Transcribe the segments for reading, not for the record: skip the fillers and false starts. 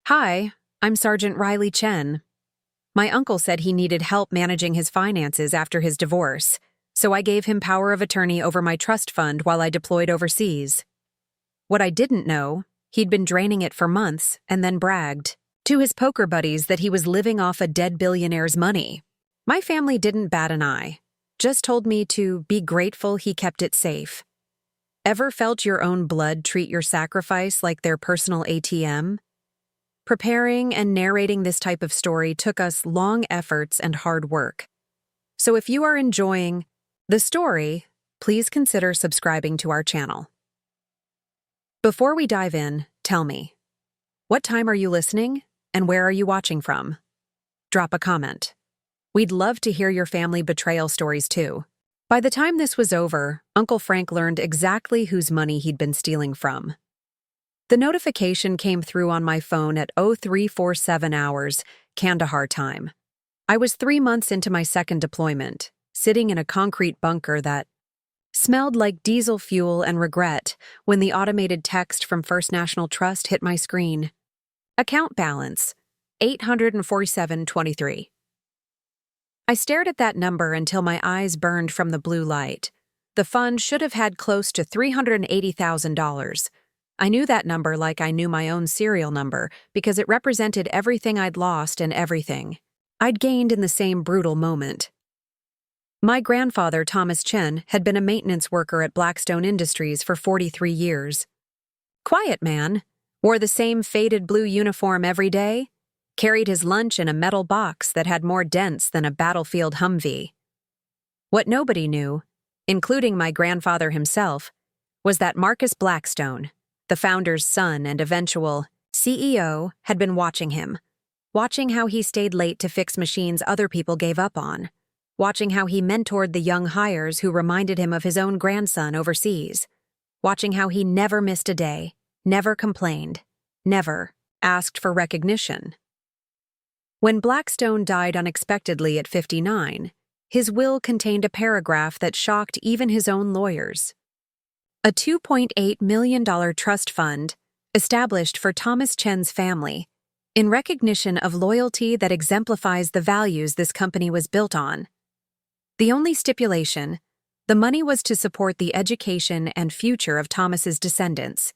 Hi, I'm Sergeant Riley Chen. My uncle said he needed help managing his finances after his divorce, so I gave him power of attorney over my trust fund while I deployed overseas. What I didn't know, he'd been draining it for months and then bragged to his poker buddies that he was living off a dead billionaire's money. My family didn't bat an eye, just told me to be grateful he kept it safe. Ever felt your own blood treat your sacrifice like their personal ATM? Preparing and narrating this type of story took us long efforts and hard work. So if you are enjoying the story, please consider subscribing to our channel. Before we dive in, tell me, what time are you listening and where are you watching from? Drop a comment. We'd love to hear your family betrayal stories too. By the time this was over, Uncle Frank learned exactly whose money he'd been stealing from. The notification came through on my phone at 0347 hours, Kandahar time. I was 3 months into my second deployment, sitting in a concrete bunker that smelled like diesel fuel and regret when the automated text from First National Trust hit my screen. Account balance, $847.23. I stared at that number until my eyes burned from the blue light. The fund should have had close to $380,000. I knew that number like I knew my own serial number because it represented everything I'd lost and everything I'd gained in the same brutal moment. My grandfather, Thomas Chen, had been a maintenance worker at Blackstone Industries for 43 years. Quiet man, wore the same faded blue uniform every day, carried his lunch in a metal box that had more dents than a battlefield Humvee. What nobody knew, including my grandfather himself, was that Marcus Blackstone, the founder's son and eventual CEO, had been watching him, watching how he stayed late to fix machines other people gave up on, watching how he mentored the young hires who reminded him of his own grandson overseas, watching how he never missed a day, never complained, never asked for recognition. When Blackstone died unexpectedly at 59, his will contained a paragraph that shocked even his own lawyers. A $2.8 million trust fund established for Thomas Chen's family in recognition of loyalty that exemplifies the values this company was built on. The only stipulation, the money was to support the education and future of Thomas's descendants,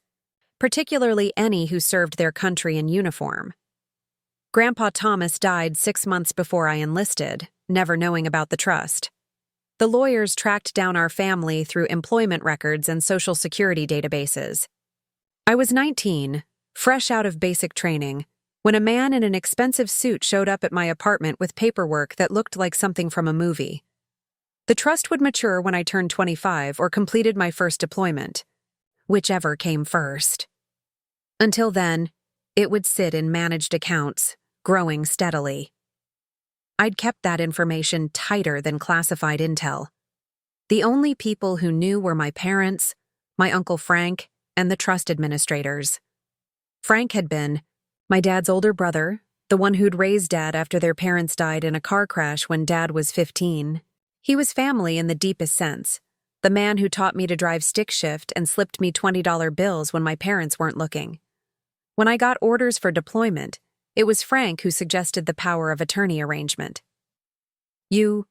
particularly any who served their country in uniform. Grandpa Thomas died 6 months before I enlisted, never knowing about the trust. The lawyers tracked down our family through employment records and Social Security databases. I was 19, fresh out of basic training, when a man in an expensive suit showed up at my apartment with paperwork that looked like something from a movie. The trust would mature when I turned 25 or completed my first deployment, whichever came first. Until then, it would sit in managed accounts, growing steadily. I'd kept that information tighter than classified intel. The only people who knew were my parents, my Uncle Frank, and the trust administrators. Frank had been my dad's older brother, the one who'd raised Dad after their parents died in a car crash when Dad was 15. He was family in the deepest sense, the man who taught me to drive stick shift and slipped me $20 bills when my parents weren't looking. When I got orders for deployment, it was Frank who suggested the power of attorney arrangement. You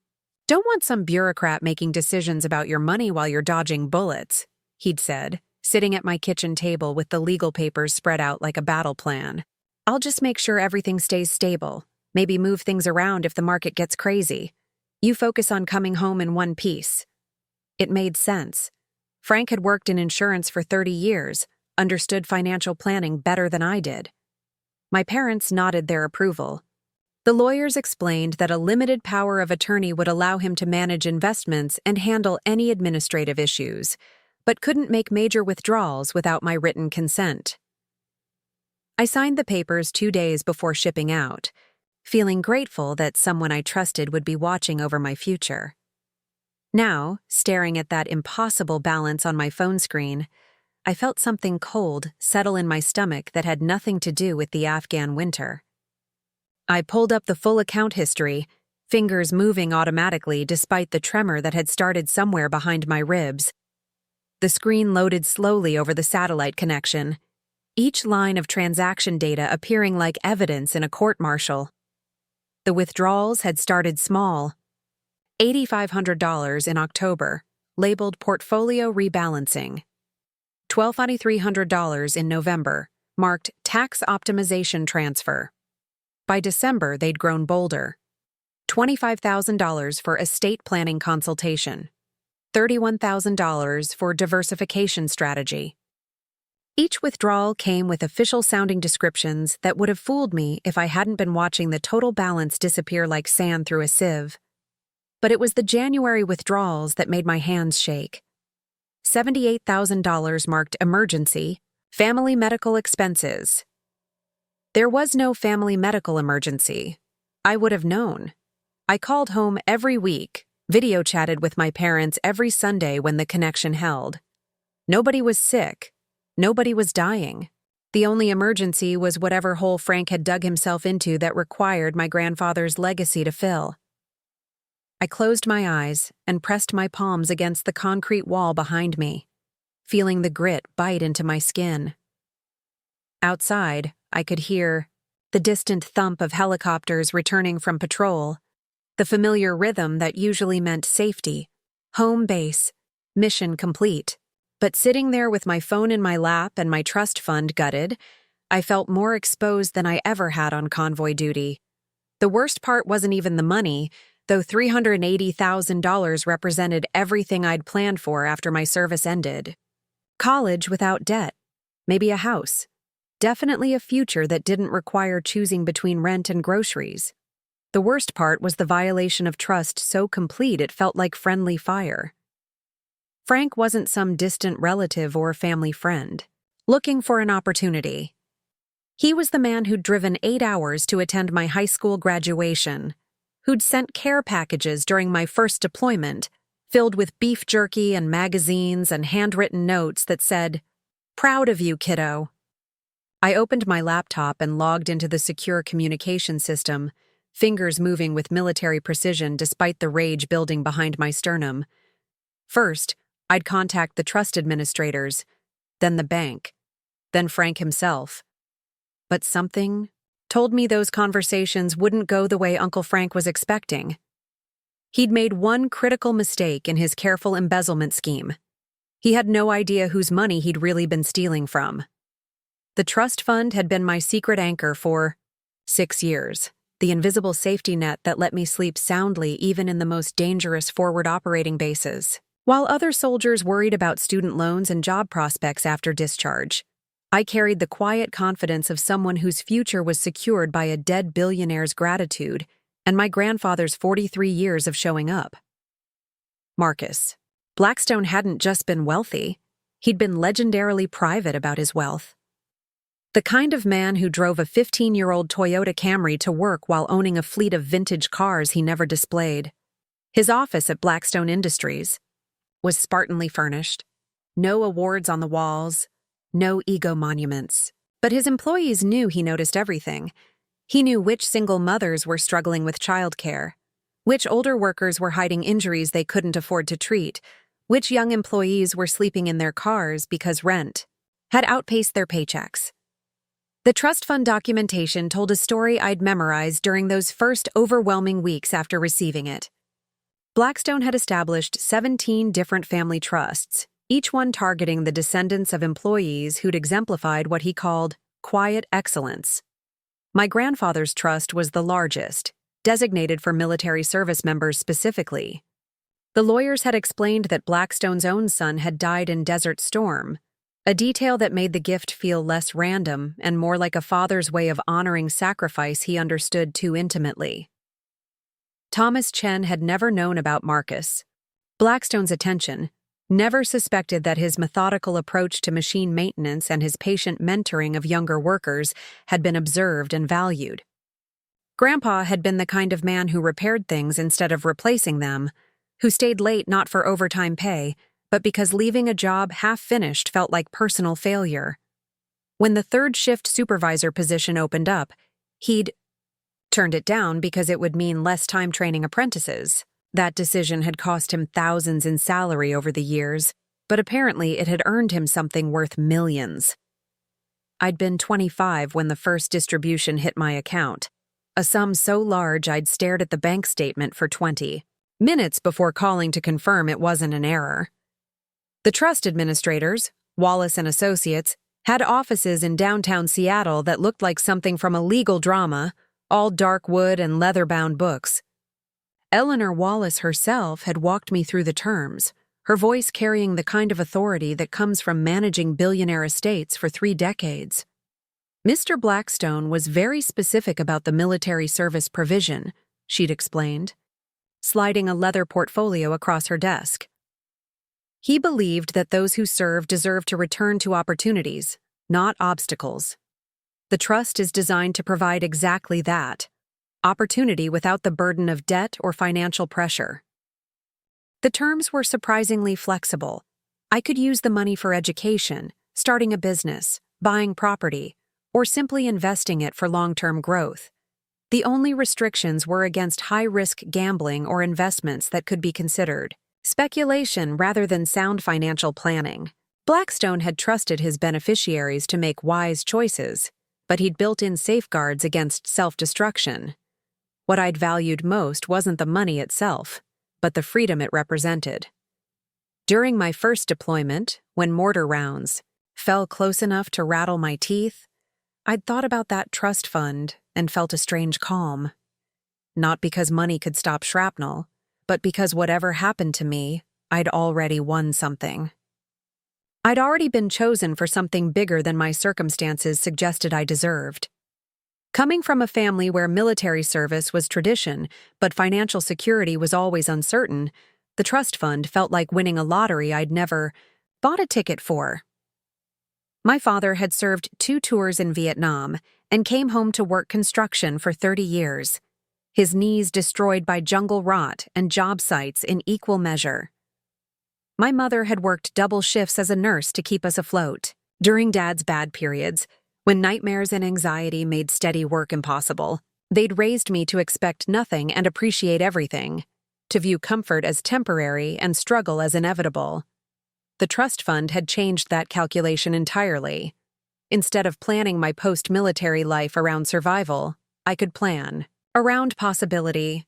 don't want some bureaucrat making decisions about your money while you're dodging bullets, he'd said, sitting at my kitchen table with the legal papers spread out like a battle plan. I'll just make sure everything stays stable, maybe move things around if the market gets crazy. You focus on coming home in one piece. It made sense. Frank had worked in insurance for 30 years, understood financial planning better than I did. My parents nodded their approval. The lawyers explained that a limited power of attorney would allow him to manage investments and handle any administrative issues, but couldn't make major withdrawals without my written consent. I signed the papers 2 days before shipping out, feeling grateful that someone I trusted would be watching over my future. Now, staring at that impossible balance on my phone screen, I felt something cold settle in my stomach that had nothing to do with the Afghan winter. I pulled up the full account history, fingers moving automatically despite the tremor that had started somewhere behind my ribs. The screen loaded slowly over the satellite connection. each line of transaction data appearing like evidence in a court-martial. The withdrawals had started small. $8,500 in October, labeled portfolio rebalancing. $12,300 in November, marked tax optimization transfer. By December, they'd grown bolder. $25,000 for estate planning consultation. $31,000 for diversification strategy. Each withdrawal came with official-sounding descriptions that would have fooled me if I hadn't been watching the total balance disappear like sand through a sieve. But it was the January withdrawals that made my hands shake. $78,000 marked emergency, family medical expenses. There was no family medical emergency. I would have known. I called home every week, video chatted with my parents every Sunday when the connection held. Nobody was sick. Nobody was dying. The only emergency was whatever hole Frank had dug himself into that required my grandfather's legacy to fill. I closed my eyes and pressed my palms against the concrete wall behind me, feeling the grit bite into my skin. Outside, I could hear the distant thump of helicopters returning from patrol, the familiar rhythm that usually meant safety, home base, mission complete. But sitting there with my phone in my lap and my trust fund gutted, I felt more exposed than I ever had on convoy duty. The worst part wasn't even the money, though $380,000 represented everything I'd planned for after my service ended. College without debt, maybe a house, definitely a future that didn't require choosing between rent and groceries. The worst part was the violation of trust so complete it felt like friendly fire. Frank wasn't some distant relative or family friend, looking for an opportunity. He was the man who'd driven 8 hours to attend my high school graduation, who'd sent care packages during my first deployment, filled with beef jerky and magazines and handwritten notes that said, "Proud of you, kiddo." I opened my laptop and logged into the secure communication system, fingers moving with military precision despite the rage building behind my sternum. First, I'd contact the trust administrators, then the bank, then Frank himself. But something told me those conversations wouldn't go the way Uncle Frank was expecting. He'd made one critical mistake in his careful embezzlement scheme. He had no idea whose money he'd really been stealing from. The trust fund had been my secret anchor for 6 years, the invisible safety net that let me sleep soundly even in the most dangerous forward operating bases. While other soldiers worried about student loans and job prospects after discharge, I carried the quiet confidence of someone whose future was secured by a dead billionaire's gratitude and my grandfather's 43 years of showing up. Marcus. Blackstone hadn't just been wealthy, he'd been legendarily private about his wealth. The kind of man who drove a 15-year-old Toyota Camry to work while owning a fleet of vintage cars he never displayed. His office at Blackstone Industries was spartanly furnished, no awards on the walls, no ego monuments. But his employees knew he noticed everything. He knew which single mothers were struggling with childcare, which older workers were hiding injuries they couldn't afford to treat, which young employees were sleeping in their cars because rent had outpaced their paychecks. The trust fund documentation told a story I'd memorized during those first overwhelming weeks after receiving it. Blackstone had established 17 different family trusts, each one targeting the descendants of employees who'd exemplified what he called quiet excellence. My grandfather's trust was the largest, designated for military service members specifically. The lawyers had explained that Blackstone's own son had died in Desert Storm, a detail that made the gift feel less random and more like a father's way of honoring sacrifice he understood too intimately. Thomas Chen had never known about Marcus, Blackstone's attention, never suspected that his methodical approach to machine maintenance and his patient mentoring of younger workers had been observed and valued. Grandpa had been the kind of man who repaired things instead of replacing them, who stayed late not for overtime pay, but because leaving a job half-finished felt like personal failure. When the third shift supervisor position opened up, he'd turned it down because it would mean less time training apprentices. That decision had cost him thousands in salary over the years, but apparently it had earned him something worth millions. I'd been 25 when the first distribution hit my account, a sum so large I'd stared at the bank statement for 20 minutes before calling to confirm it wasn't an error. The trust administrators, Wallace and Associates, had offices in downtown Seattle that looked like something from a legal drama, all dark wood and leather-bound books. Eleanor Wallace herself had walked me through the terms, her voice carrying the kind of authority that comes from managing billionaire estates for 3 decades. Mr. Blackstone was very specific about the military service provision, she'd explained, sliding a leather portfolio across her desk. He believed that those who serve deserve to return to opportunities, not obstacles. The trust is designed to provide exactly that, opportunity without the burden of debt or financial pressure. The terms were surprisingly flexible. I could use the money for education, starting a business, buying property, or simply investing it for long-term growth. The only restrictions were against high-risk gambling or investments that could be considered speculation rather than sound financial planning. Blackstone had trusted his beneficiaries to make wise choices, but he'd built in safeguards against self-destruction. What I'd valued most wasn't the money itself, but the freedom it represented. During my first deployment, when mortar rounds fell close enough to rattle my teeth, I'd thought about that trust fund and felt a strange calm. Not because money could stop shrapnel, but because whatever happened to me, I'd already won something. I'd already been chosen for something bigger than my circumstances suggested I deserved. Coming from a family where military service was tradition, but financial security was always uncertain, the trust fund felt like winning a lottery I'd never bought a ticket for. My father had served 2 tours in Vietnam and came home to work construction for 30 years, his knees destroyed by jungle rot and job sites in equal measure. My mother had worked double shifts as a nurse to keep us afloat. During Dad's bad periods, when nightmares and anxiety made steady work impossible, they'd raised me to expect nothing and appreciate everything, to view comfort as temporary and struggle as inevitable. The trust fund had changed that calculation entirely. Instead of planning my post-military life around survival, I could plan around possibility.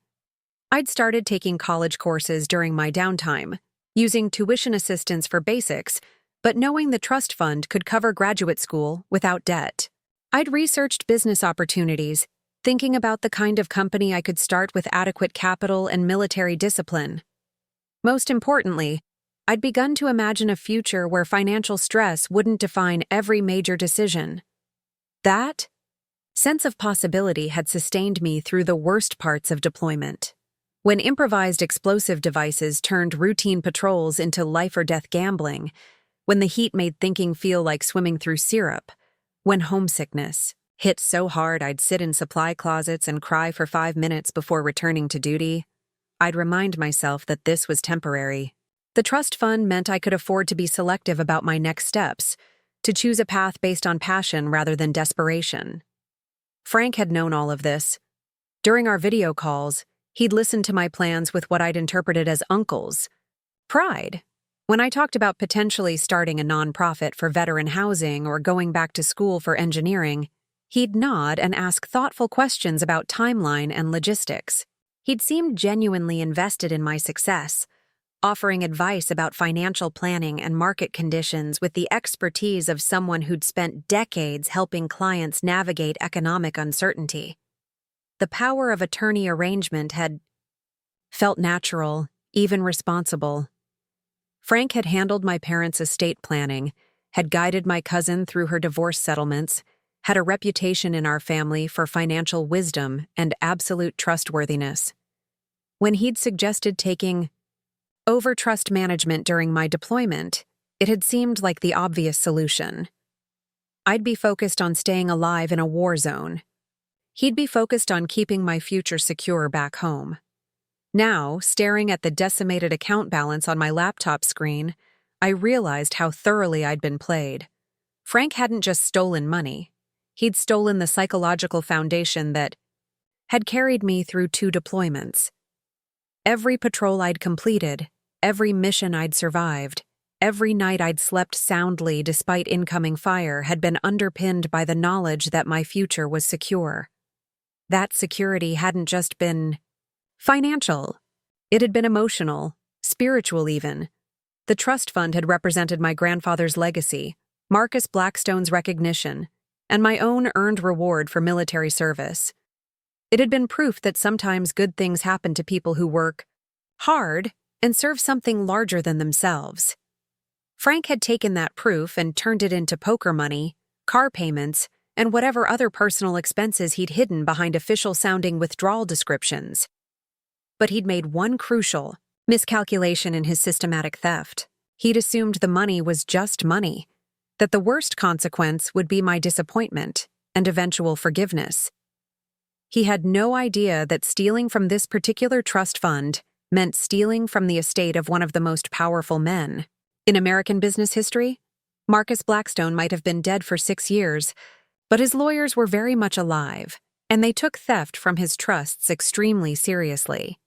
I'd started taking college courses during my downtime, using tuition assistance for basics, but knowing the trust fund could cover graduate school without debt. I'd researched business opportunities, thinking about the kind of company I could start with adequate capital and military discipline. Most importantly, I'd begun to imagine a future where financial stress wouldn't define every major decision. That sense of possibility had sustained me through the worst parts of deployment. When improvised explosive devices turned routine patrols into life-or-death gambling, when the heat made thinking feel like swimming through syrup, when homesickness hit so hard I'd sit in supply closets and cry for 5 minutes before returning to duty, I'd remind myself that this was temporary. The trust fund meant I could afford to be selective about my next steps, to choose a path based on passion rather than desperation. Frank had known all of this. During our video calls, he'd listened to my plans with what I'd interpreted as uncle's pride. When I talked about potentially starting a nonprofit for veteran housing or going back to school for engineering, he'd nod and ask thoughtful questions about timeline and logistics. He'd seemed genuinely invested in my success, offering advice about financial planning and market conditions with the expertise of someone who'd spent decades helping clients navigate economic uncertainty. The power of attorney arrangement had felt natural, even responsible. Frank had handled my parents' estate planning, had guided my cousin through her divorce settlements, had a reputation in our family for financial wisdom and absolute trustworthiness. When he'd suggested taking over trust management during my deployment, it had seemed like the obvious solution. I'd be focused on staying alive in a war zone. He'd be focused on keeping my future secure back home. Now, staring at the decimated account balance on my laptop screen, I realized how thoroughly I'd been played. Frank hadn't just stolen money. He'd stolen the psychological foundation that had carried me through 2 deployments. Every patrol I'd completed, every mission I'd survived, every night I'd slept soundly despite incoming fire had been underpinned by the knowledge that my future was secure. That security hadn't just been financial. It had been emotional, spiritual even. The trust fund had represented my grandfather's legacy, Marcus Blackstone's recognition, and my own earned reward for military service. It had been proof that sometimes good things happen to people who work hard and serve something larger than themselves. Frank had taken that proof and turned it into poker money, car payments, and whatever other personal expenses he'd hidden behind official-sounding withdrawal descriptions. But he'd made one crucial miscalculation in his systematic theft. He'd assumed the money was just money, that the worst consequence would be my disappointment and eventual forgiveness. He had no idea that stealing from this particular trust fund meant stealing from the estate of one of the most powerful men in American business history. Marcus Blackstone might have been dead for 6 years, but his lawyers were very much alive, and they took theft from his trusts extremely seriously.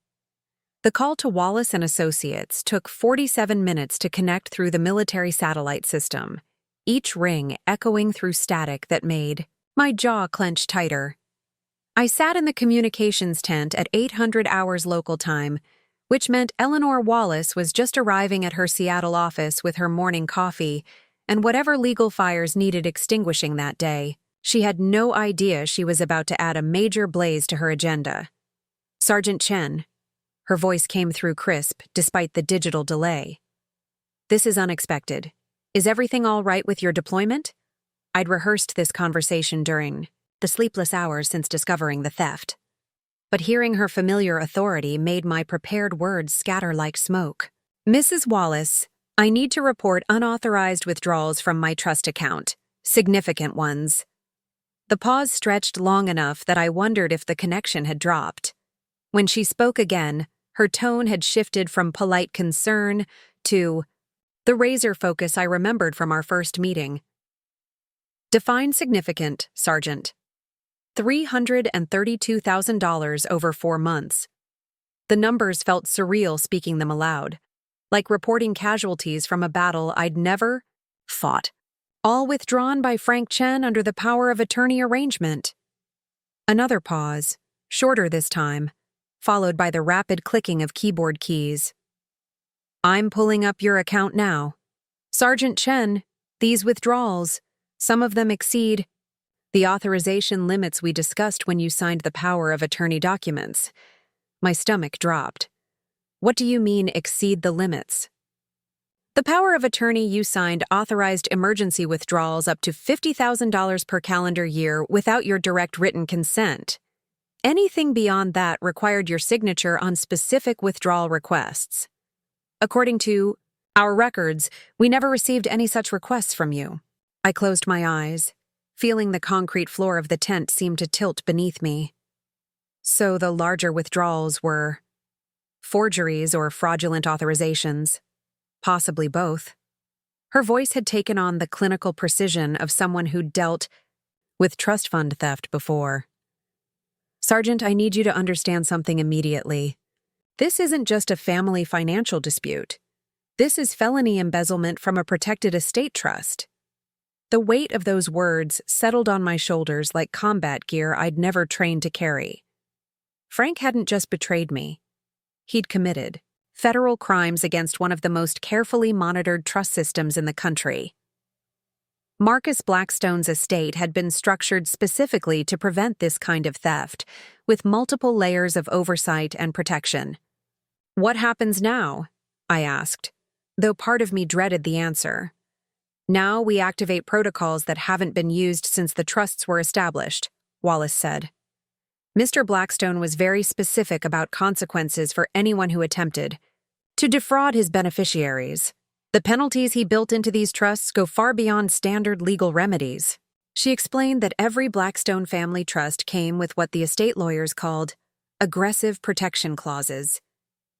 The call to Wallace and Associates took 47 minutes to connect through the military satellite system, each ring echoing through static that made my jaw clench tighter. I sat in the communications tent at 800 hours local time, which meant Eleanor Wallace was just arriving at her Seattle office with her morning coffee and whatever legal fires needed extinguishing that day. She had no idea she was about to add a major blaze to her agenda. Sergeant Chen. Her voice came through crisp, despite the digital delay. This is unexpected. Is everything all right with your deployment? I'd rehearsed this conversation during the sleepless hours since discovering the theft. But hearing her familiar authority made my prepared words scatter like smoke. Mrs. Wallace, I need to report unauthorized withdrawals from my trust account. Significant ones. The pause stretched long enough that I wondered if the connection had dropped. When she spoke again, her tone had shifted from polite concern to the razor focus I remembered from our first meeting. Define significant, Sergeant. $332,000 over 4 months. The numbers felt surreal speaking them aloud, like reporting casualties from a battle I'd never fought, all withdrawn by Frank Chen under the power of attorney arrangement. Another pause, shorter this time, followed by the rapid clicking of keyboard keys. I'm pulling up your account now. Sergeant Chen, these withdrawals, some of them exceed the authorization limits we discussed when you signed the power of attorney documents. My stomach dropped. What do you mean, exceed the limits? The power of attorney you signed authorized emergency withdrawals up to $50,000 per calendar year without your direct written consent. Anything beyond that required your signature on specific withdrawal requests. According to our records, we never received any such requests from you. I closed my eyes, feeling the concrete floor of the tent seem to tilt beneath me. So the larger withdrawals were forgeries or fraudulent authorizations, possibly both. Her voice had taken on the clinical precision of someone who'd dealt with trust fund theft before. Sergeant, I need you to understand something immediately. This isn't just a family financial dispute. This is felony embezzlement from a protected estate trust. The weight of those words settled on my shoulders like combat gear I'd never trained to carry. Frank hadn't just betrayed me. He'd committed federal crimes against one of the most carefully monitored trust systems in the country. Marcus Blackstone's estate had been structured specifically to prevent this kind of theft, with multiple layers of oversight and protection. What happens now? I asked, though part of me dreaded the answer. Now we activate protocols that haven't been used since the trusts were established, Wallace said. Mr. Blackstone was very specific about consequences for anyone who attempted to defraud his beneficiaries. The penalties he built into these trusts go far beyond standard legal remedies. She explained that every Blackstone family trust came with what the estate lawyers called aggressive protection clauses.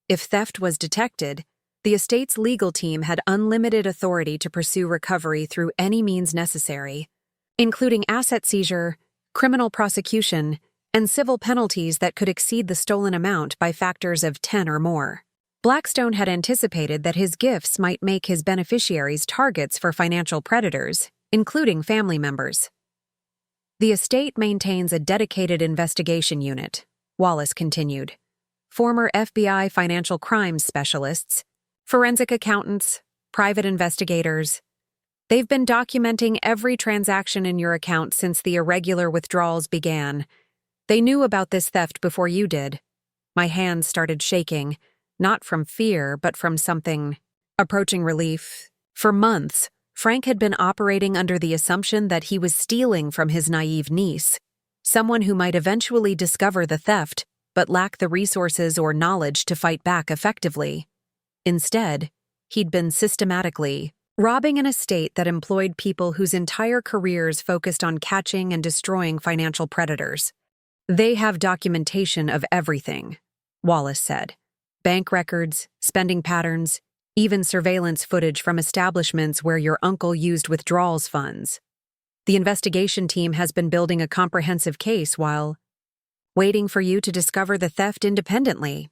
If theft was detected, the estate's legal team had unlimited authority to pursue recovery through any means necessary, including asset seizure, criminal prosecution, and civil penalties that could exceed the stolen amount by factors of 10 or more. Blackstone had anticipated that his gifts might make his beneficiaries targets for financial predators, including family members. The estate maintains a dedicated investigation unit, Wallace continued. Former FBI financial crimes specialists, forensic accountants, private investigators. They've been documenting every transaction in your account since the irregular withdrawals began. They knew about this theft before you did. My hands started shaking, not from fear, but from something approaching relief. For months, Frank had been operating under the assumption that he was stealing from his naive niece, someone who might eventually discover the theft but lack the resources or knowledge to fight back effectively. Instead, he'd been systematically robbing an estate that employed people whose entire careers focused on catching and destroying financial predators. They have documentation of everything, Wallace said. Bank records, spending patterns, even surveillance footage from establishments where your uncle used withdrawals funds. The investigation team has been building a comprehensive case while waiting for you to discover the theft independently.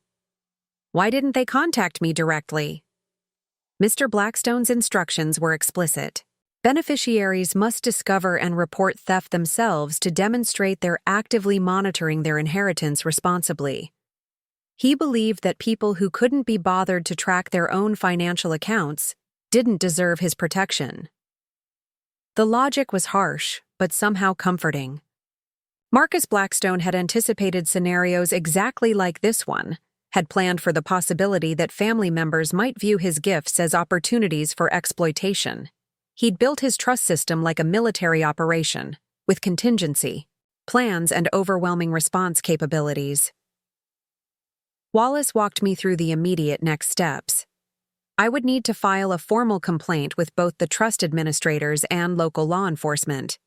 Why didn't they contact me directly? Mr. Blackstone's instructions were explicit. Beneficiaries must discover and report theft themselves to demonstrate they're actively monitoring their inheritance responsibly. He believed that people who couldn't be bothered to track their own financial accounts didn't deserve his protection. The logic was harsh, but somehow comforting. Marcus Blackstone had anticipated scenarios exactly like this one, had planned for the possibility that family members might view his gifts as opportunities for exploitation. He'd built his trust system like a military operation, with contingency, plans, and overwhelming response capabilities. Wallace walked me through the immediate next steps. I would need to file a formal complaint with both the trust administrators and local law enforcement.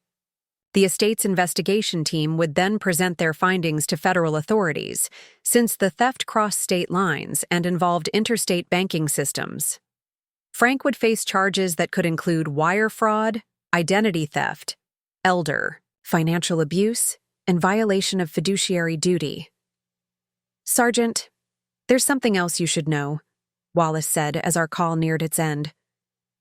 The estate's investigation team would then present their findings to federal authorities, since the theft crossed state lines and involved interstate banking systems. Frank would face charges that could include wire fraud, identity theft, elder, financial abuse, and violation of fiduciary duty. Sergeant, there's something else you should know, Wallace said as our call neared its end.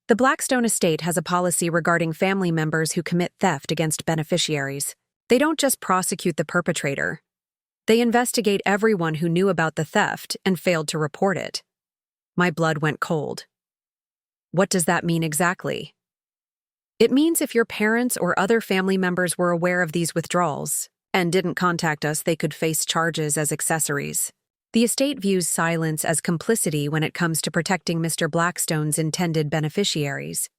The Blackstone estate has a policy regarding family members who commit theft against beneficiaries. They don't just prosecute the perpetrator. They investigate everyone who knew about the theft and failed to report it. My blood went cold. What does that mean exactly? It means if your parents or other family members were aware of these withdrawals and didn't contact us, they could face charges as accessories. The estate views silence as complicity when it comes to protecting Mr. Blackstone's intended beneficiaries.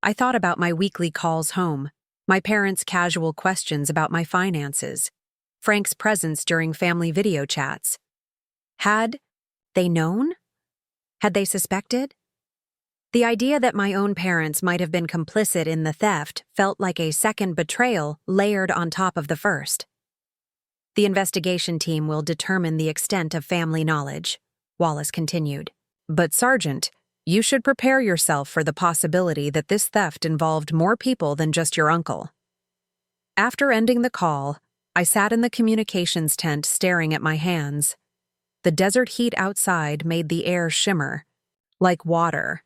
I thought about my weekly calls home, my parents' casual questions about my finances, Frank's presence during family video chats. Had they known? Had they suspected? The idea that my own parents might have been complicit in the theft felt like a second betrayal layered on top of the first. The investigation team will determine the extent of family knowledge, Wallace continued. But Sergeant, you should prepare yourself for the possibility that this theft involved more people than just your uncle. After ending the call, I sat in the communications tent staring at my hands. The desert heat outside made the air shimmer, like water.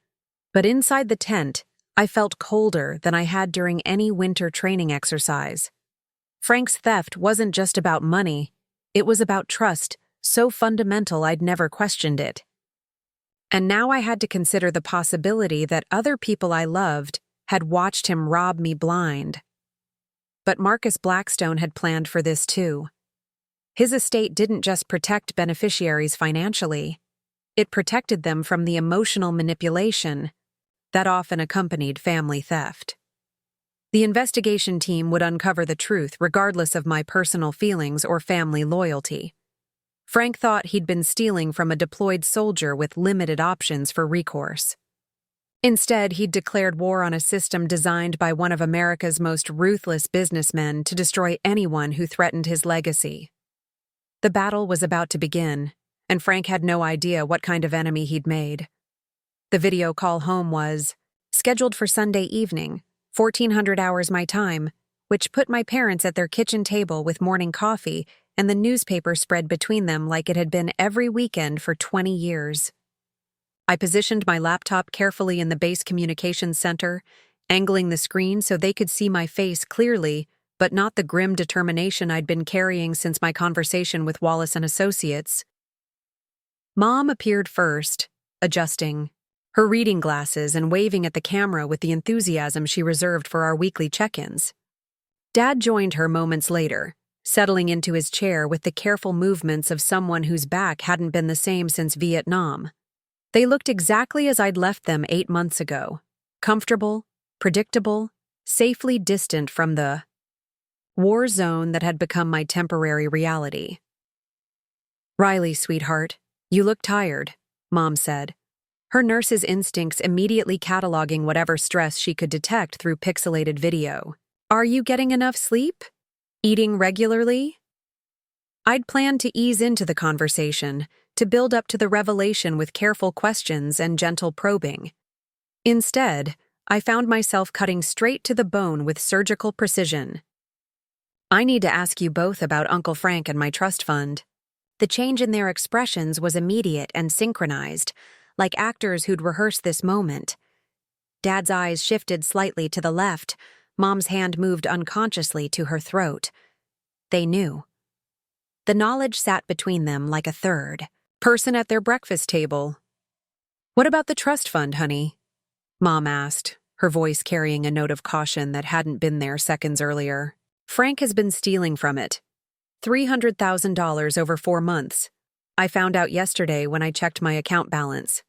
But inside the tent, I felt colder than I had during any winter training exercise. Frank's theft wasn't just about money, it was about trust, so fundamental I'd never questioned it. And now I had to consider the possibility that other people I loved had watched him rob me blind. But Marcus Blackstone had planned for this too. His estate didn't just protect beneficiaries financially, it protected them from the emotional manipulation that often accompanied family theft. The investigation team would uncover the truth regardless of my personal feelings or family loyalty. Frank thought he'd been stealing from a deployed soldier with limited options for recourse. Instead, he'd declared war on a system designed by one of America's most ruthless businessmen to destroy anyone who threatened his legacy. The battle was about to begin, and Frank had no idea what kind of enemy he'd made. The video call home was scheduled for Sunday evening, 1400 hours my time, which put my parents at their kitchen table with morning coffee and the newspaper spread between them like it had been every weekend for 20 years. I positioned my laptop carefully in the base communications center, angling the screen so they could see my face clearly, but not the grim determination I'd been carrying since my conversation with Wallace and Associates. Mom appeared first, adjusting her reading glasses and waving at the camera with the enthusiasm she reserved for our weekly check-ins. Dad joined her moments later, settling into his chair with the careful movements of someone whose back hadn't been the same since Vietnam. They looked exactly as I'd left them 8 months ago, comfortable, predictable, safely distant from the war zone that had become my temporary reality. "Riley, sweetheart, you look tired," Mom said, her nurse's instincts immediately cataloging whatever stress she could detect through pixelated video. "Are you getting enough sleep? Eating regularly?" I'd planned to ease into the conversation, to build up to the revelation with careful questions and gentle probing. Instead, I found myself cutting straight to the bone with surgical precision. "I need to ask you both about Uncle Frank and my trust fund." The change in their expressions was immediate and synchronized, like actors who'd rehearsed this moment. Dad's eyes shifted slightly to the left, Mom's hand moved unconsciously to her throat. They knew. The knowledge sat between them like a third person at their breakfast table. "What about the trust fund, honey?" Mom asked, her voice carrying a note of caution that hadn't been there seconds earlier. "Frank has been stealing from it. $300,000 over 4 months. I found out yesterday when I checked my account balance."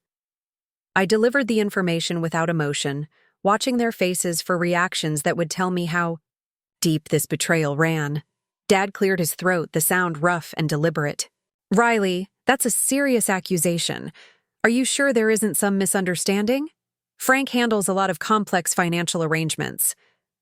I delivered the information without emotion, watching their faces for reactions that would tell me how deep this betrayal ran. Dad cleared his throat, the sound rough and deliberate. "Riley, that's a serious accusation. Are you sure there isn't some misunderstanding? Frank handles a lot of complex financial arrangements."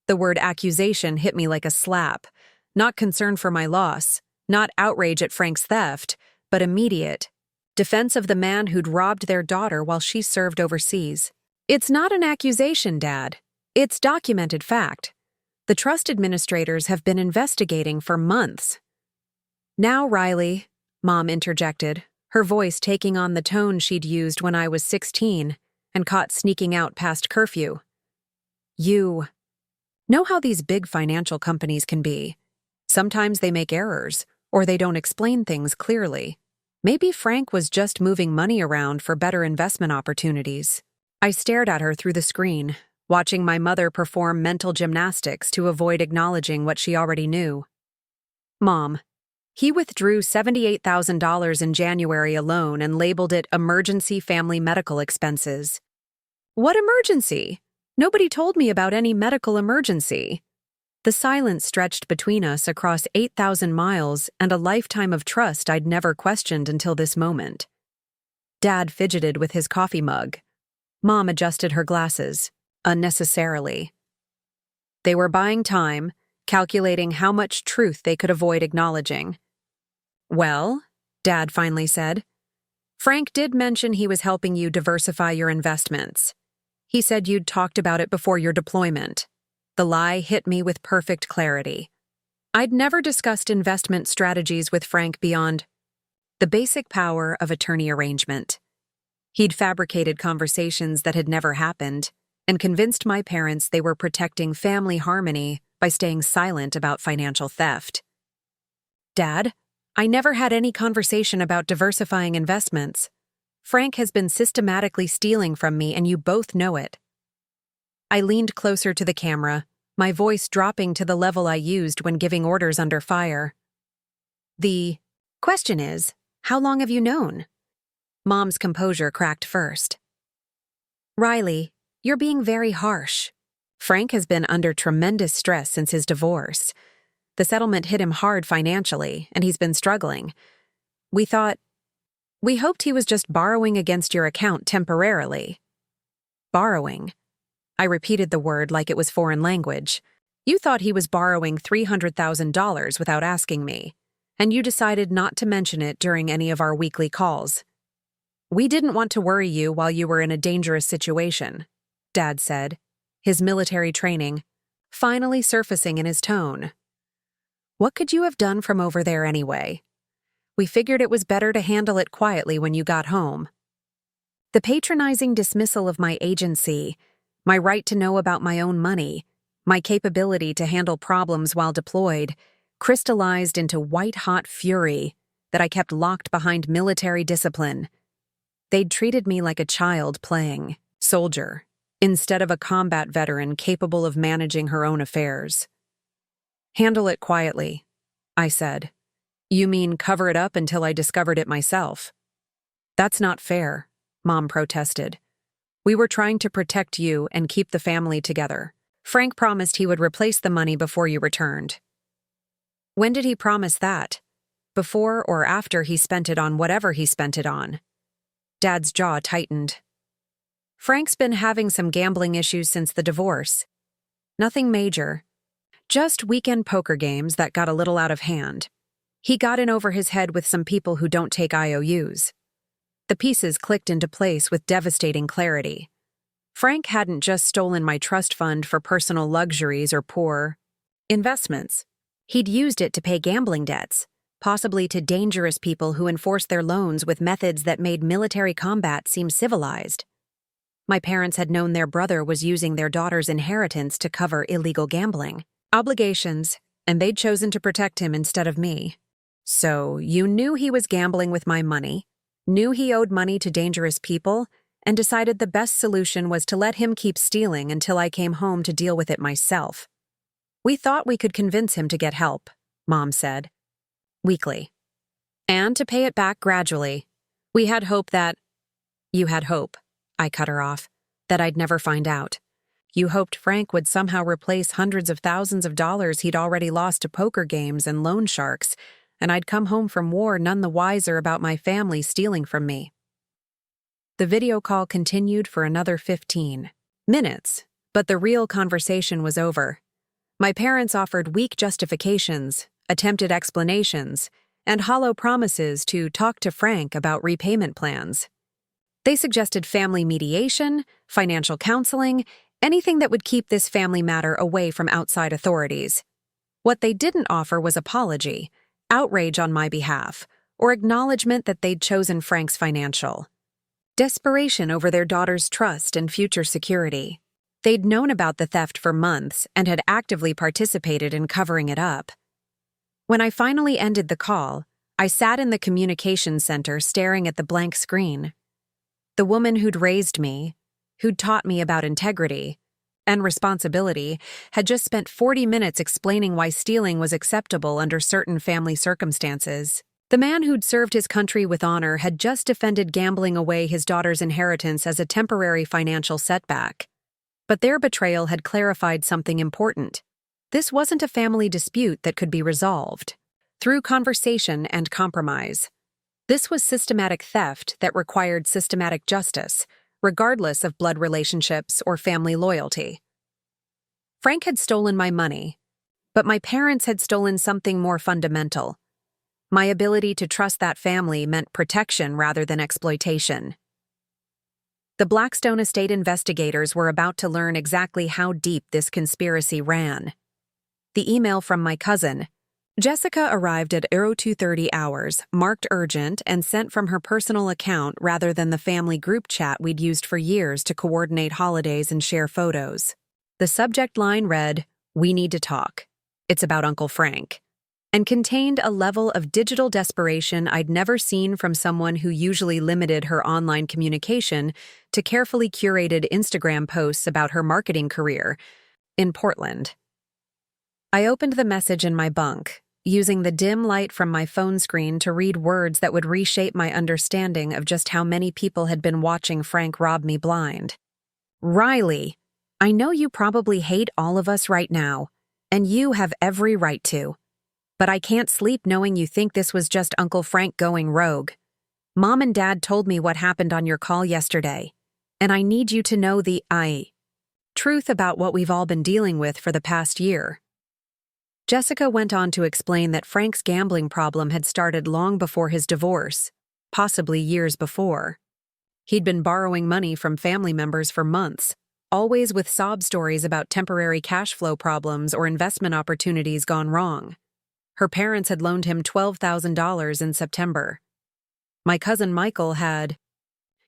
The word accusation hit me like a slap. Not concern for my loss, not outrage at Frank's theft, but immediate defense of the man who'd robbed their daughter while she served overseas. "It's not an accusation, Dad. It's documented fact. The trust administrators have been investigating for months." "Now, Riley," Mom interjected, her voice taking on the tone she'd used when I was 16 and caught sneaking out past curfew. "You know how these big financial companies can be. Sometimes they make errors, or they don't explain things clearly. Maybe Frank was just moving money around for better investment opportunities." I stared at her through the screen, watching my mother perform mental gymnastics to avoid acknowledging what she already knew. "Mom, he withdrew $78,000 in January alone and labeled it emergency family medical expenses." "What emergency? Nobody told me about any medical emergency." The silence stretched between us across 8,000 miles and a lifetime of trust I'd never questioned until this moment. Dad fidgeted with his coffee mug. Mom adjusted her glasses, unnecessarily. They were buying time, calculating how much truth they could avoid acknowledging. "Well," Dad finally said, "Frank did mention he was helping you diversify your investments. He said you'd talked about it before your deployment." The lie hit me with perfect clarity. I'd never discussed investment strategies with Frank beyond the basic power of attorney arrangement. He'd fabricated conversations that had never happened and convinced my parents they were protecting family harmony by staying silent about financial theft. "Dad, I never had any conversation about diversifying investments. Frank has been systematically stealing from me, and you both know it." I leaned closer to the camera, my voice dropping to the level I used when giving orders under fire. "The question is, how long have you known?" Mom's composure cracked first. "Riley, you're being very harsh. Frank has been under tremendous stress since his divorce. The settlement hit him hard financially, and he's been struggling. We hoped he was just borrowing against your account temporarily." "Borrowing?" I repeated the word like it was foreign language. "You thought he was borrowing $300,000 without asking me, and you decided not to mention it during any of our weekly calls. We didn't want to worry you while you were in a dangerous situation," Dad said, his military training finally surfacing in his tone. "What could you have done from over there anyway? We figured it was better to handle it quietly when you got home." The patronizing dismissal of my agency, my right to know about my own money, my capability to handle problems while deployed, crystallized into white-hot fury that I kept locked behind military discipline. They'd treated me like a child playing soldier, instead of a combat veteran capable of managing her own affairs. "Handle it quietly," I said. "You mean cover it up until I discovered it myself?" "That's not fair," Mom protested. "We were trying to protect you and keep the family together. Frank promised he would replace the money before you returned." "When did he promise that? Before or after he spent it on whatever he spent it on?" Dad's jaw tightened. "Frank's been having some gambling issues since the divorce. Nothing major. Just weekend poker games that got a little out of hand. He got in over his head with some people who don't take IOUs." The pieces clicked into place with devastating clarity. Frank hadn't just stolen my trust fund for personal luxuries or poor investments. He'd used it to pay gambling debts, possibly to dangerous people who enforced their loans with methods that made military combat seem civilized. My parents had known their brother was using their daughter's inheritance to cover illegal gambling obligations, and they'd chosen to protect him instead of me. "So you knew he was gambling with my money, knew he owed money to dangerous people, and decided the best solution was to let him keep stealing until I came home to deal with it myself. We thought we could convince him to get help," Mom said, weakly. "And to pay it back gradually. We had hope that—" "You had hope," I cut her off, "that I'd never find out. You hoped Frank would somehow replace hundreds of thousands of dollars he'd already lost to poker games and loan sharks, and I'd come home from war none the wiser about my family stealing from me." The video call continued for another 15 minutes, but the real conversation was over. My parents offered weak justifications, attempted explanations, and hollow promises to talk to Frank about repayment plans. They suggested family mediation, financial counseling, anything that would keep this family matter away from outside authorities. What they didn't offer was apology, outrage on my behalf, or acknowledgement that they'd chosen Frank's financial desperation over their daughter's trust and future security. They'd known about the theft for months and had actively participated in covering it up. When I finally ended the call, I sat in the communications center staring at the blank screen. The woman who'd raised me, who'd taught me about integrity and responsibility, had just spent 40 minutes explaining why stealing was acceptable under certain family circumstances. The man who'd served his country with honor had just defended gambling away his daughter's inheritance as a temporary financial setback. But their betrayal had clarified something important. This wasn't a family dispute that could be resolved through conversation and compromise. This was systematic theft that required systematic justice, regardless of blood relationships or family loyalty. Frank had stolen my money, but my parents had stolen something more fundamental. My ability to trust that family meant protection rather than exploitation. The Blackstone estate investigators were about to learn exactly how deep this conspiracy ran. The email from my cousin, Jessica, arrived at 0230 hours, marked urgent, and sent from her personal account rather than the family group chat we'd used for years to coordinate holidays and share photos. The subject line read, "We need to talk. It's about Uncle Frank," and contained a level of digital desperation I'd never seen from someone who usually limited her online communication to carefully curated Instagram posts about her marketing career in Portland. I opened the message in my bunk, using the dim light from my phone screen to read words that would reshape my understanding of just how many people had been watching Frank rob me blind. "Riley, I know you probably hate all of us right now, and you have every right to. But I can't sleep knowing you think this was just Uncle Frank going rogue. Mom and Dad told me what happened on your call yesterday, and I need you to know the truth about what we've all been dealing with for the past year." Jessica went on to explain that Frank's gambling problem had started long before his divorce, possibly years before. He'd been borrowing money from family members for months, always with sob stories about temporary cash flow problems or investment opportunities gone wrong. Her parents had loaned him $12,000 in September. My cousin Michael had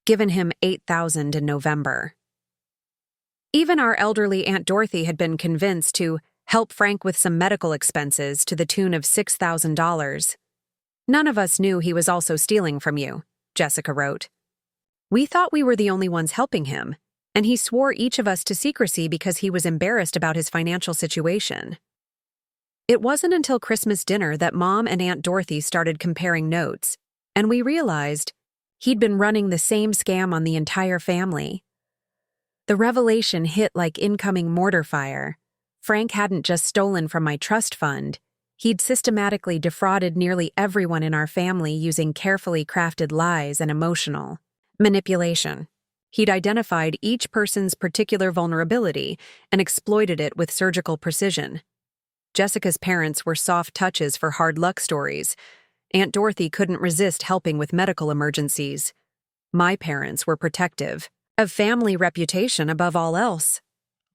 given him $8,000 in November. Even our elderly Aunt Dorothy had been convinced to help Frank with some medical expenses to the tune of $6,000. None of us knew he was also stealing from you, Jessica wrote. We thought we were the only ones helping him, and he swore each of us to secrecy because he was embarrassed about his financial situation. It wasn't until Christmas dinner that Mom and Aunt Dorothy started comparing notes, and we realized he'd been running the same scam on the entire family. The revelation hit like incoming mortar fire. Frank hadn't just stolen from my trust fund. He'd systematically defrauded nearly everyone in our family using carefully crafted lies and emotional manipulation. He'd identified each person's particular vulnerability and exploited it with surgical precision. Jessica's parents were soft touches for hard luck stories. Aunt Dorothy couldn't resist helping with medical emergencies. My parents were protective, of family reputation above all else.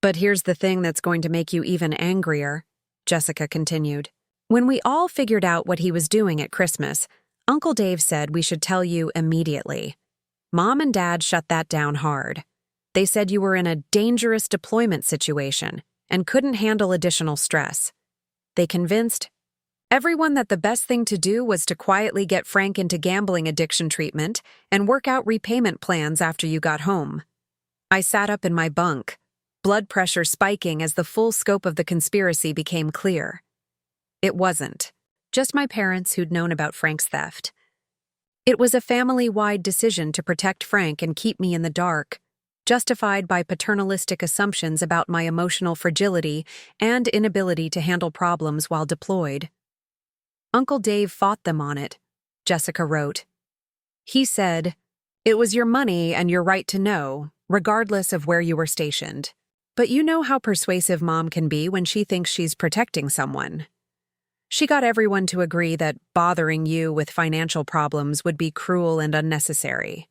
But here's the thing that's going to make you even angrier, Jessica continued. When we all figured out what he was doing at Christmas, Uncle Dave said we should tell you immediately. Mom and Dad shut that down hard. They said you were in a dangerous deployment situation and couldn't handle additional stress. They convinced everyone that the best thing to do was to quietly get Frank into gambling addiction treatment and work out repayment plans after you got home. I sat up in my bunk, blood pressure spiking as the full scope of the conspiracy became clear. It wasn't just my parents who'd known about Frank's theft. It was a family-wide decision to protect Frank and keep me in the dark, justified by paternalistic assumptions about my emotional fragility and inability to handle problems while deployed. Uncle Dave fought them on it, Jessica wrote. He said, "It was your money and your right to know, regardless of where you were stationed. But you know how persuasive Mom can be when she thinks she's protecting someone. She got everyone to agree that bothering you with financial problems would be cruel and unnecessary."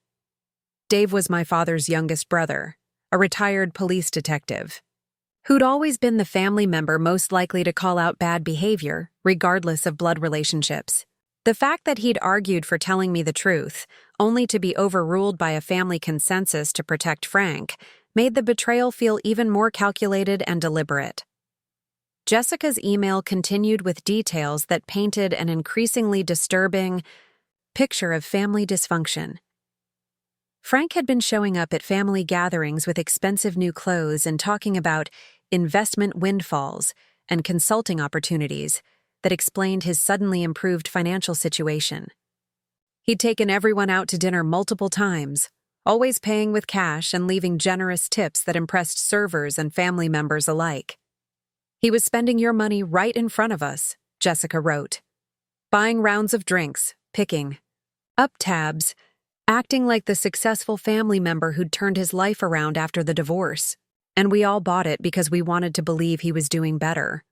Dave was my father's youngest brother, a retired police detective, who'd always been the family member most likely to call out bad behavior, regardless of blood relationships. The fact that he'd argued for telling me the truth, only to be overruled by a family consensus to protect Frank, made the betrayal feel even more calculated and deliberate. Jessica's email continued with details that painted an increasingly disturbing picture of family dysfunction. Frank had been showing up at family gatherings with expensive new clothes and talking about investment windfalls and consulting opportunities that explained his suddenly improved financial situation. He'd taken everyone out to dinner multiple times, always paying with cash and leaving generous tips that impressed servers and family members alike. He was spending your money right in front of us, Jessica wrote. Buying rounds of drinks, picking up tabs, acting like the successful family member who'd turned his life around after the divorce. And we all bought it because we wanted to believe he was doing better.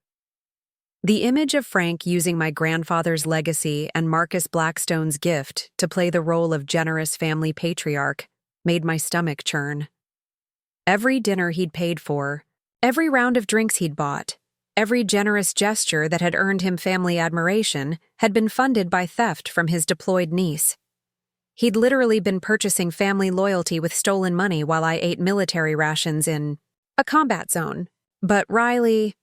The image of Frank using my grandfather's legacy and Marcus Blackstone's gift to play the role of generous family patriarch made my stomach churn. Every dinner he'd paid for, every round of drinks he'd bought, every generous gesture that had earned him family admiration had been funded by theft from his deployed niece. He'd literally been purchasing family loyalty with stolen money while I ate military rations in a combat zone. But Riley,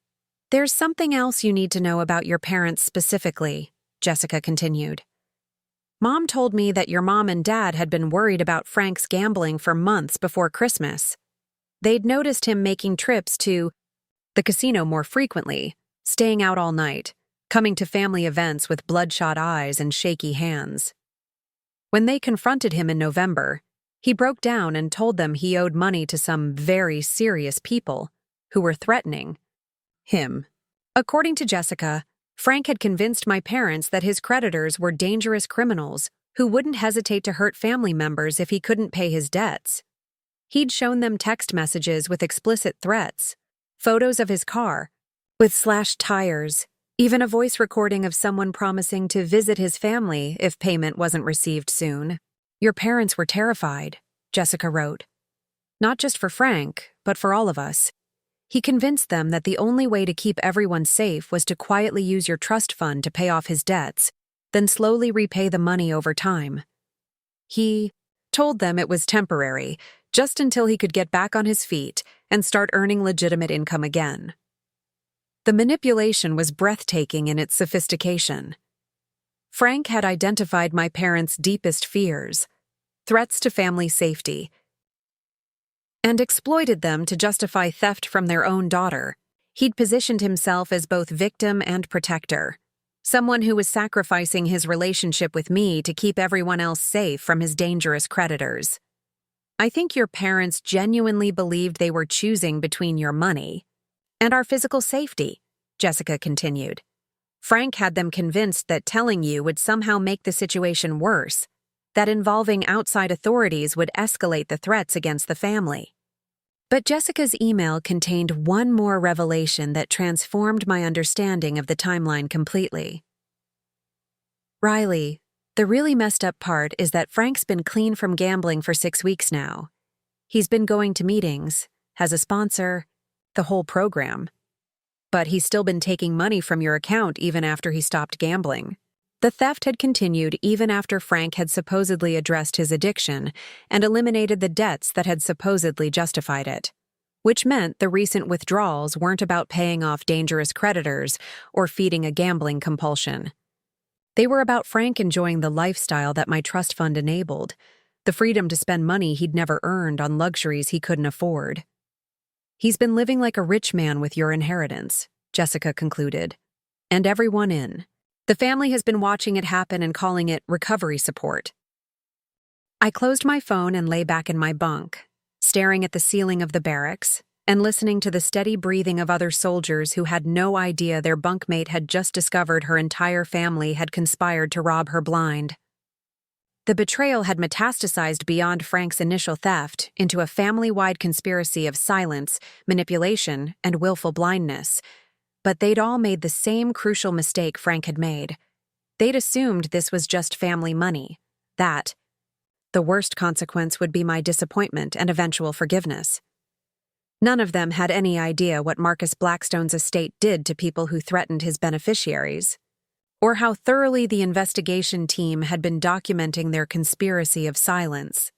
there's something else you need to know about your parents specifically, Jessica continued. Mom told me that your mom and dad had been worried about Frank's gambling for months before Christmas. They'd noticed him making trips to the casino more frequently, staying out all night, coming to family events with bloodshot eyes and shaky hands. When they confronted him in November, he broke down and told them he owed money to some very serious people who were threatening him. According to Jessica, Frank had convinced my parents that his creditors were dangerous criminals who wouldn't hesitate to hurt family members if he couldn't pay his debts. He'd shown them text messages with explicit threats, photos of his car with slashed tires, even a voice recording of someone promising to visit his family if payment wasn't received soon. Your parents were terrified, Jessica wrote. Not just for Frank, but for all of us. He convinced them that the only way to keep everyone safe was to quietly use your trust fund to pay off his debts, then slowly repay the money over time. He told them it was temporary, just until he could get back on his feet and start earning legitimate income again. The manipulation was breathtaking in its sophistication. Frank had identified my parents' deepest fears, threats to family safety, and exploited them to justify theft from their own daughter. He'd positioned himself as both victim and protector, someone who was sacrificing his relationship with me to keep everyone else safe from his dangerous creditors. I think your parents genuinely believed they were choosing between your money and our physical safety, Jessica continued. Frank had them convinced that telling you would somehow make the situation worse, that involving outside authorities would escalate the threats against the family. But Jessica's email contained one more revelation that transformed my understanding of the timeline completely. Riley, the really messed up part is that Frank's been clean from gambling for 6 weeks now. He's been going to meetings, has a sponsor, the whole program. But he's still been taking money from your account even after he stopped gambling. The theft had continued even after Frank had supposedly addressed his addiction and eliminated the debts that had supposedly justified it, which meant the recent withdrawals weren't about paying off dangerous creditors or feeding a gambling compulsion. They were about Frank enjoying the lifestyle that my trust fund enabled, the freedom to spend money he'd never earned on luxuries he couldn't afford. He's been living like a rich man with your inheritance, Jessica concluded, and everyone in. The family has been watching it happen and calling it recovery support. I closed my phone and lay back in my bunk, staring at the ceiling of the barracks and listening to the steady breathing of other soldiers who had no idea their bunkmate had just discovered her entire family had conspired to rob her blind. The betrayal had metastasized beyond Frank's initial theft into a family-wide conspiracy of silence, manipulation, and willful blindness. But they'd all made the same crucial mistake Frank had made. They'd assumed this was just family money, that the worst consequence would be my disappointment and eventual forgiveness. None of them had any idea what Marcus Blackstone's estate did to people who threatened his beneficiaries, or how thoroughly the investigation team had been documenting their conspiracy of silence.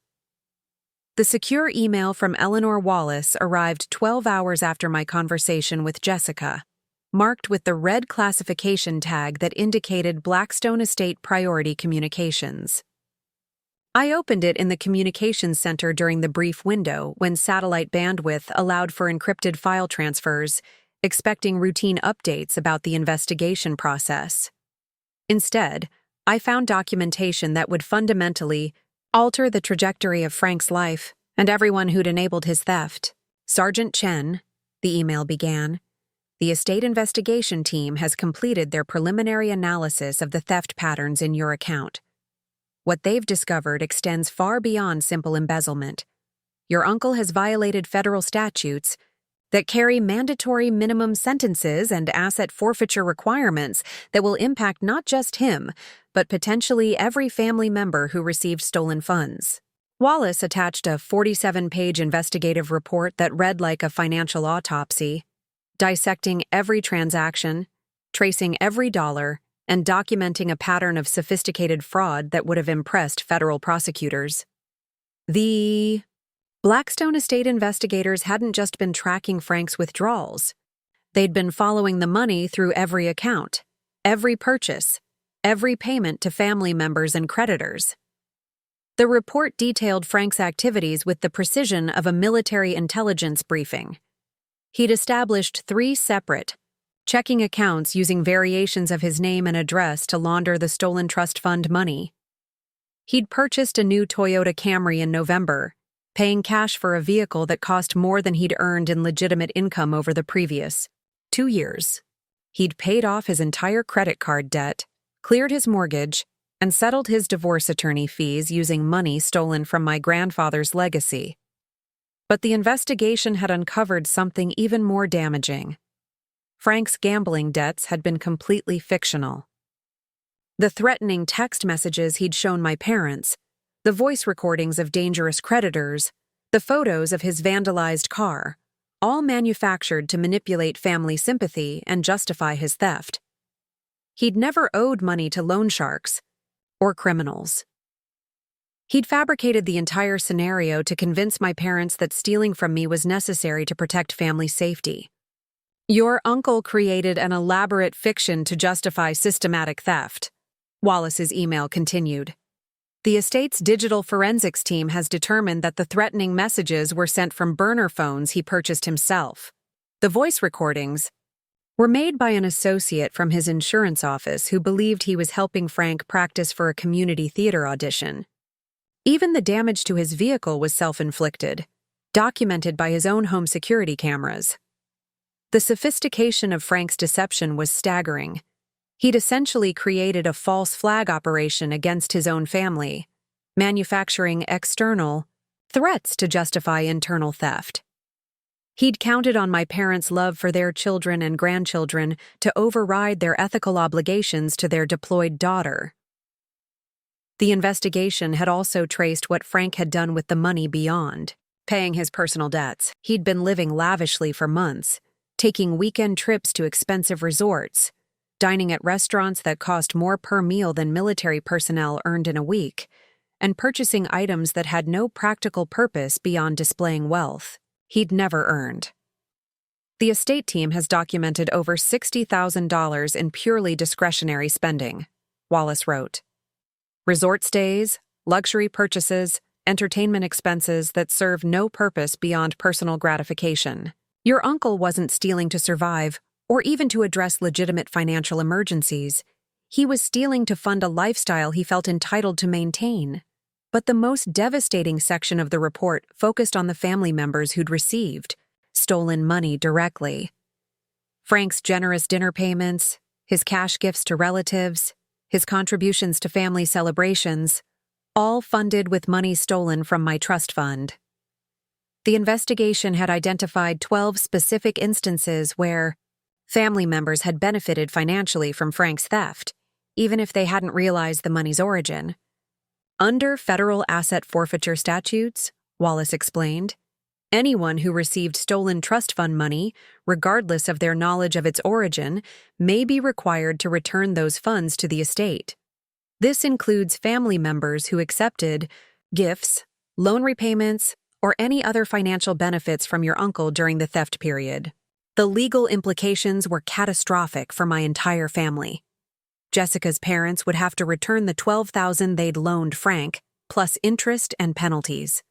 The secure email from Eleanor Wallace arrived 12 hours after my conversation with Jessica, marked with the red classification tag that indicated Blackstone Estate Priority Communications. I opened it in the communications center during the brief window when satellite bandwidth allowed for encrypted file transfers, expecting routine updates about the investigation process. Instead, I found documentation that would fundamentally alter the trajectory of Frank's life and everyone who'd enabled his theft. Sergeant Chen, the email began, the estate investigation team has completed their preliminary analysis of the theft patterns in your account. What they've discovered extends far beyond simple embezzlement. Your uncle has violated federal statutes that carry mandatory minimum sentences and asset forfeiture requirements that will impact not just him, but potentially every family member who received stolen funds. Wallace attached a 47-page investigative report that read like a financial autopsy, dissecting every transaction, tracing every dollar, and documenting a pattern of sophisticated fraud that would have impressed federal prosecutors. The Blackstone estate investigators hadn't just been tracking Frank's withdrawals. They'd been following the money through every account, every purchase, every payment to family members and creditors. The report detailed Frank's activities with the precision of a military intelligence briefing. He'd established 3 separate, checking accounts using variations of his name and address to launder the stolen trust fund money. He'd purchased a new Toyota Camry in November, paying cash for a vehicle that cost more than he'd earned in legitimate income over the previous 2 years. He'd paid off his entire credit card debt, cleared his mortgage, and settled his divorce attorney fees using money stolen from my grandfather's legacy. But the investigation had uncovered something even more damaging. Frank's gambling debts had been completely fictional. The threatening text messages he'd shown my parents, the voice recordings of dangerous creditors, the photos of his vandalized car, all manufactured to manipulate family sympathy and justify his theft. He'd never owed money to loan sharks or criminals. He'd fabricated the entire scenario to convince my parents that stealing from me was necessary to protect family safety. Your uncle created an elaborate fiction to justify systematic theft. Wallace's email continued. The estate's digital forensics team has determined that the threatening messages were sent from burner phones he purchased himself. The voice recordings were made by an associate from his insurance office who believed he was helping Frank practice for a community theater audition. Even the damage to his vehicle was self-inflicted, documented by his own home security cameras. The sophistication of Frank's deception was staggering. He'd essentially created a false flag operation against his own family, manufacturing external threats to justify internal theft. He'd counted on my parents' love for their children and grandchildren to override their ethical obligations to their deployed daughter. The investigation had also traced what Frank had done with the money beyond, paying his personal debts. He'd been living lavishly for months, taking weekend trips to expensive resorts, dining at restaurants that cost more per meal than military personnel earned in a week, and purchasing items that had no practical purpose beyond displaying wealth he'd never earned. The estate team has documented over $60,000 in purely discretionary spending, Wallace wrote. Resort stays, luxury purchases, entertainment expenses that serve no purpose beyond personal gratification. Your uncle wasn't stealing to survive or even to address legitimate financial emergencies. He was stealing to fund a lifestyle he felt entitled to maintain. But the most devastating section of the report focused on the family members who'd received stolen money directly. Frank's generous dinner payments, his cash gifts to relatives, his contributions to family celebrations, all funded with money stolen from my trust fund. The investigation had identified 12 specific instances where family members had benefited financially from Frank's theft, even if they hadn't realized the money's origin. Under federal asset forfeiture statutes, Wallace explained, anyone who received stolen trust fund money, regardless of their knowledge of its origin, may be required to return those funds to the estate. This includes family members who accepted gifts, loan repayments, or any other financial benefits from your uncle during the theft period. The legal implications were catastrophic for my entire family. Jessica's parents would have to return the $12,000 they'd loaned Frank, plus interest and penalties.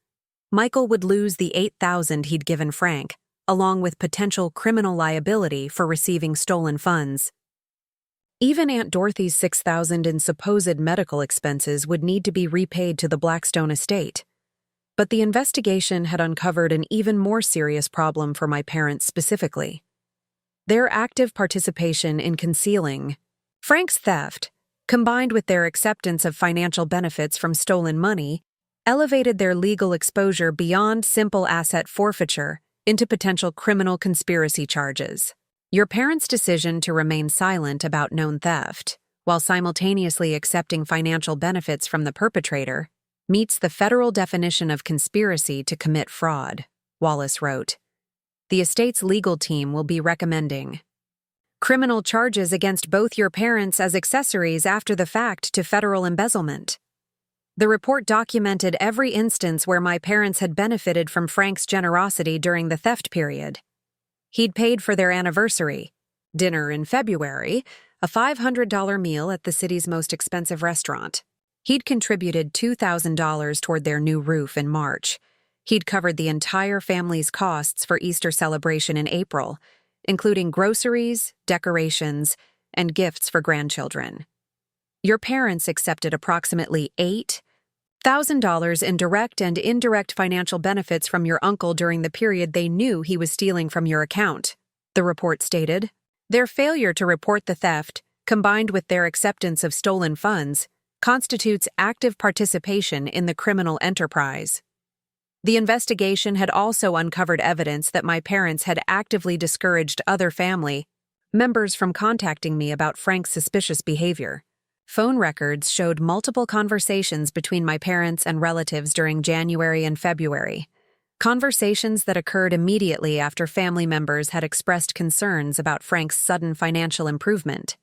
Michael would lose the $8,000 he'd given Frank, along with potential criminal liability for receiving stolen funds. Even Aunt Dorothy's $6,000 in supposed medical expenses would need to be repaid to the Blackstone estate. But the investigation had uncovered an even more serious problem for my parents specifically. Their active participation in concealing Frank's theft, combined with their acceptance of financial benefits from stolen money, elevated their legal exposure beyond simple asset forfeiture into potential criminal conspiracy charges. Your parents' decision to remain silent about known theft, while simultaneously accepting financial benefits from the perpetrator, meets the federal definition of conspiracy to commit fraud, Wallace wrote. The estate's legal team will be recommending criminal charges against both your parents as accessories after the fact to federal embezzlement. The report documented every instance where my parents had benefited from Frank's generosity during the theft period. He'd paid for their anniversary, dinner in February, a $500 meal at the city's most expensive restaurant. He'd contributed $2,000 toward their new roof in March. He'd covered the entire family's costs for Easter celebration in April, including groceries, decorations, and gifts for grandchildren. Your parents accepted approximately $8,000 in direct and indirect financial benefits from your uncle during the period they knew he was stealing from your account, the report stated. Their failure to report the theft, combined with their acceptance of stolen funds, constitutes active participation in the criminal enterprise. The investigation had also uncovered evidence that my parents had actively discouraged other family members from contacting me about Frank's suspicious behavior. Phone records showed multiple conversations between my parents and relatives during January and February, conversations that occurred immediately after family members had expressed concerns about Frank's sudden financial improvement.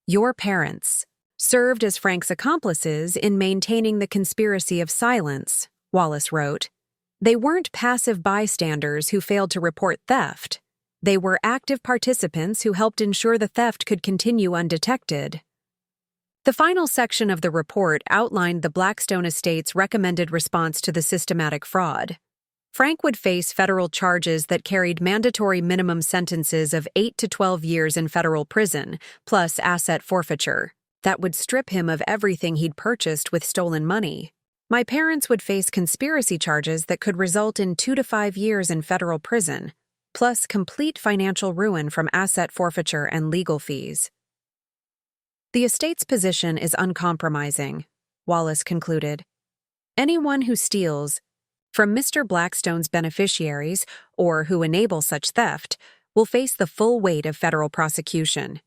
Your parents, served as Frank's accomplices in maintaining the conspiracy of silence, Wallace wrote. They weren't passive bystanders who failed to report theft. They were active participants who helped ensure the theft could continue undetected. The final section of the report outlined the Blackstone estate's recommended response to the systematic fraud. Frank would face federal charges that carried mandatory minimum sentences of 8 to 12 years in federal prison, plus asset forfeiture. That would strip him of everything he'd purchased with stolen money. My parents would face conspiracy charges that could result in 2 to 5 years in federal prison, plus complete financial ruin from asset forfeiture and legal fees. The estate's position is uncompromising, Wallace concluded. Anyone who steals from Mr. Blackstone's beneficiaries, or who enable such theft, will face the full weight of federal prosecution.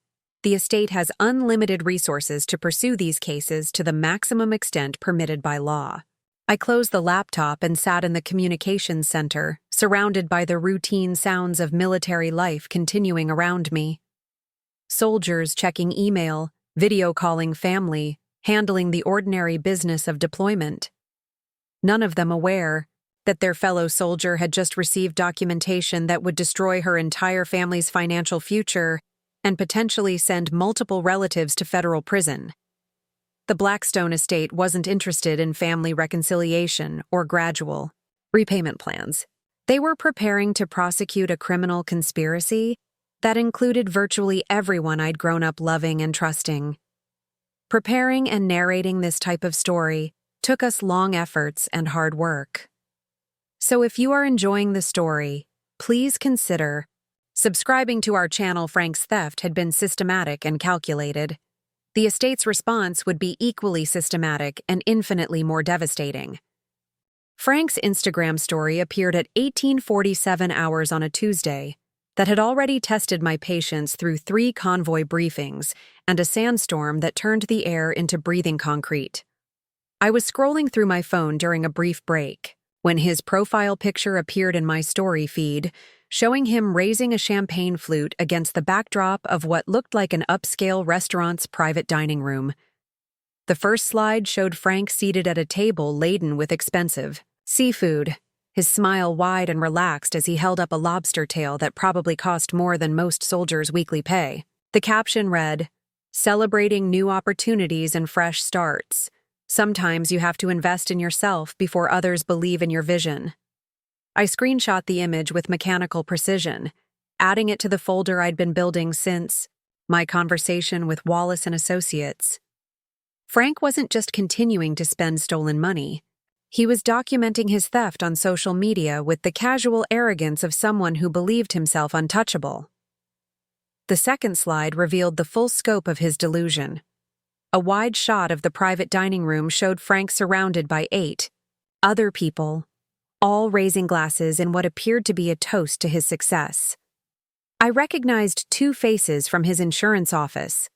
The estate has unlimited resources to pursue these cases to the maximum extent permitted by law. I closed the laptop and sat in the communications center, surrounded by the routine sounds of military life continuing around me. Soldiers checking email, video calling family, handling the ordinary business of deployment. None of them aware that their fellow soldier had just received documentation that would destroy her entire family's financial future and potentially send multiple relatives to federal prison. The Blackstone estate wasn't interested in family reconciliation or gradual repayment plans. They were preparing to prosecute a criminal conspiracy that included virtually everyone I'd grown up loving and trusting. Preparing and narrating this type of story took us long efforts and hard work. So if you are enjoying the story, please consider subscribing to our channel. Frank's theft had been systematic and calculated. The estate's response would be equally systematic and infinitely more devastating. Frank's Instagram story appeared at 18:47 hours on a Tuesday that had already tested my patience through 3 convoy briefings and a sandstorm that turned the air into breathing concrete. I was scrolling through my phone during a brief break when his profile picture appeared in my story feed, showing him raising a champagne flute against the backdrop of what looked like an upscale restaurant's private dining room. The first slide showed Frank seated at a table laden with expensive seafood, his smile wide and relaxed as he held up a lobster tail that probably cost more than most soldiers' weekly pay. The caption read, "Celebrating new opportunities and fresh starts. Sometimes you have to invest in yourself before others believe in your vision." I screenshot the image with mechanical precision, adding it to the folder I'd been building since my conversation with Wallace and Associates. Frank wasn't just continuing to spend stolen money. He was documenting his theft on social media with the casual arrogance of someone who believed himself untouchable. The second slide revealed the full scope of his delusion. A wide shot of the private dining room showed Frank surrounded by 8 other people, all raising glasses in what appeared to be a toast to his success. I recognized 2 faces from his insurance office,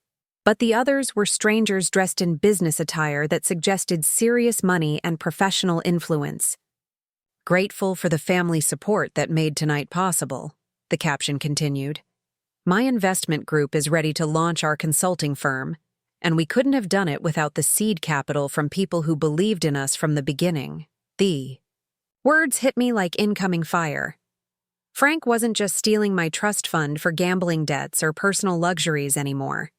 but the others were strangers dressed in business attire that suggested serious money and professional influence. "Grateful for the family support that made tonight possible," the caption continued. "My investment group is ready to launch our consulting firm, and we couldn't have done it without the seed capital from people who believed in us from the beginning." The words hit me like incoming fire. Frank wasn't just stealing my trust fund for gambling debts or personal luxuries anymore.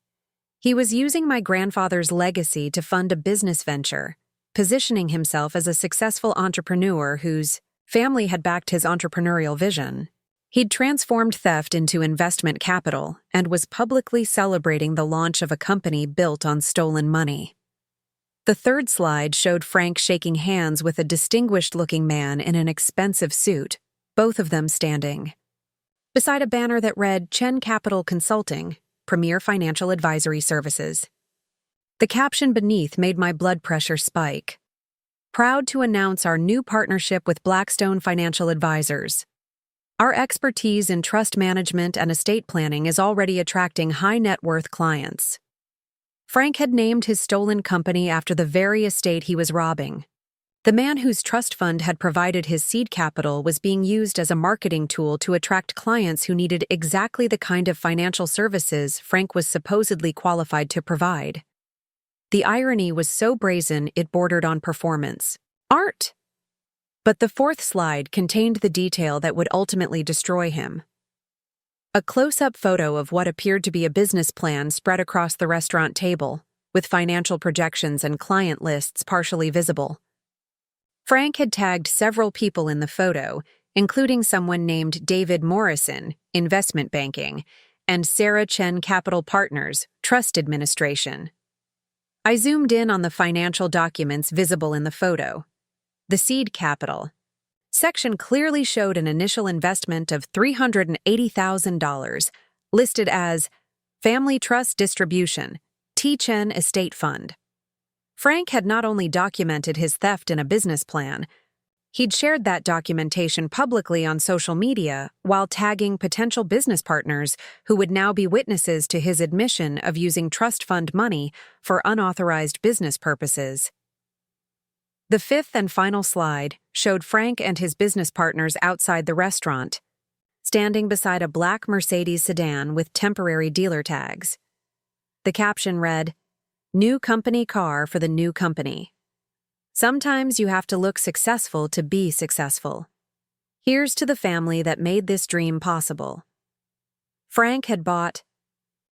He was using my grandfather's legacy to fund a business venture, positioning himself as a successful entrepreneur whose family had backed his entrepreneurial vision. He'd transformed theft into investment capital and was publicly celebrating the launch of a company built on stolen money. The third slide showed Frank shaking hands with a distinguished-looking man in an expensive suit, both of them standing beside a banner that read Chen Capital Consulting, Premier Financial Advisory Services. The caption beneath made my blood pressure spike. "Proud to announce our new partnership with Blackstone Financial Advisors. Our expertise in trust management and estate planning is already attracting high-net-worth clients." Frank had named his stolen company after the very estate he was robbing. The man whose trust fund had provided his seed capital was being used as a marketing tool to attract clients who needed exactly the kind of financial services Frank was supposedly qualified to provide. The irony was so brazen it bordered on performance art. But the fourth slide contained the detail that would ultimately destroy him. A close-up photo of what appeared to be a business plan spread across the restaurant table, with financial projections and client lists partially visible. Frank had tagged several people in the photo, including someone named David Morrison, investment banking, and Sarah Chen Capital Partners, trust administration. I zoomed in on the financial documents visible in the photo. The seed capital section clearly showed an initial investment of $380,000, listed as Family Trust Distribution, T. Chen Estate Fund. Frank had not only documented his theft in a business plan, he'd shared that documentation publicly on social media while tagging potential business partners who would now be witnesses to his admission of using trust fund money for unauthorized business purposes. The fifth and final slide showed Frank and his business partners outside the restaurant, standing beside a black Mercedes sedan with temporary dealer tags. The caption read, "New company car for the new company. Sometimes you have to look successful to be successful. Here's to the family that made this dream possible." Frank had bought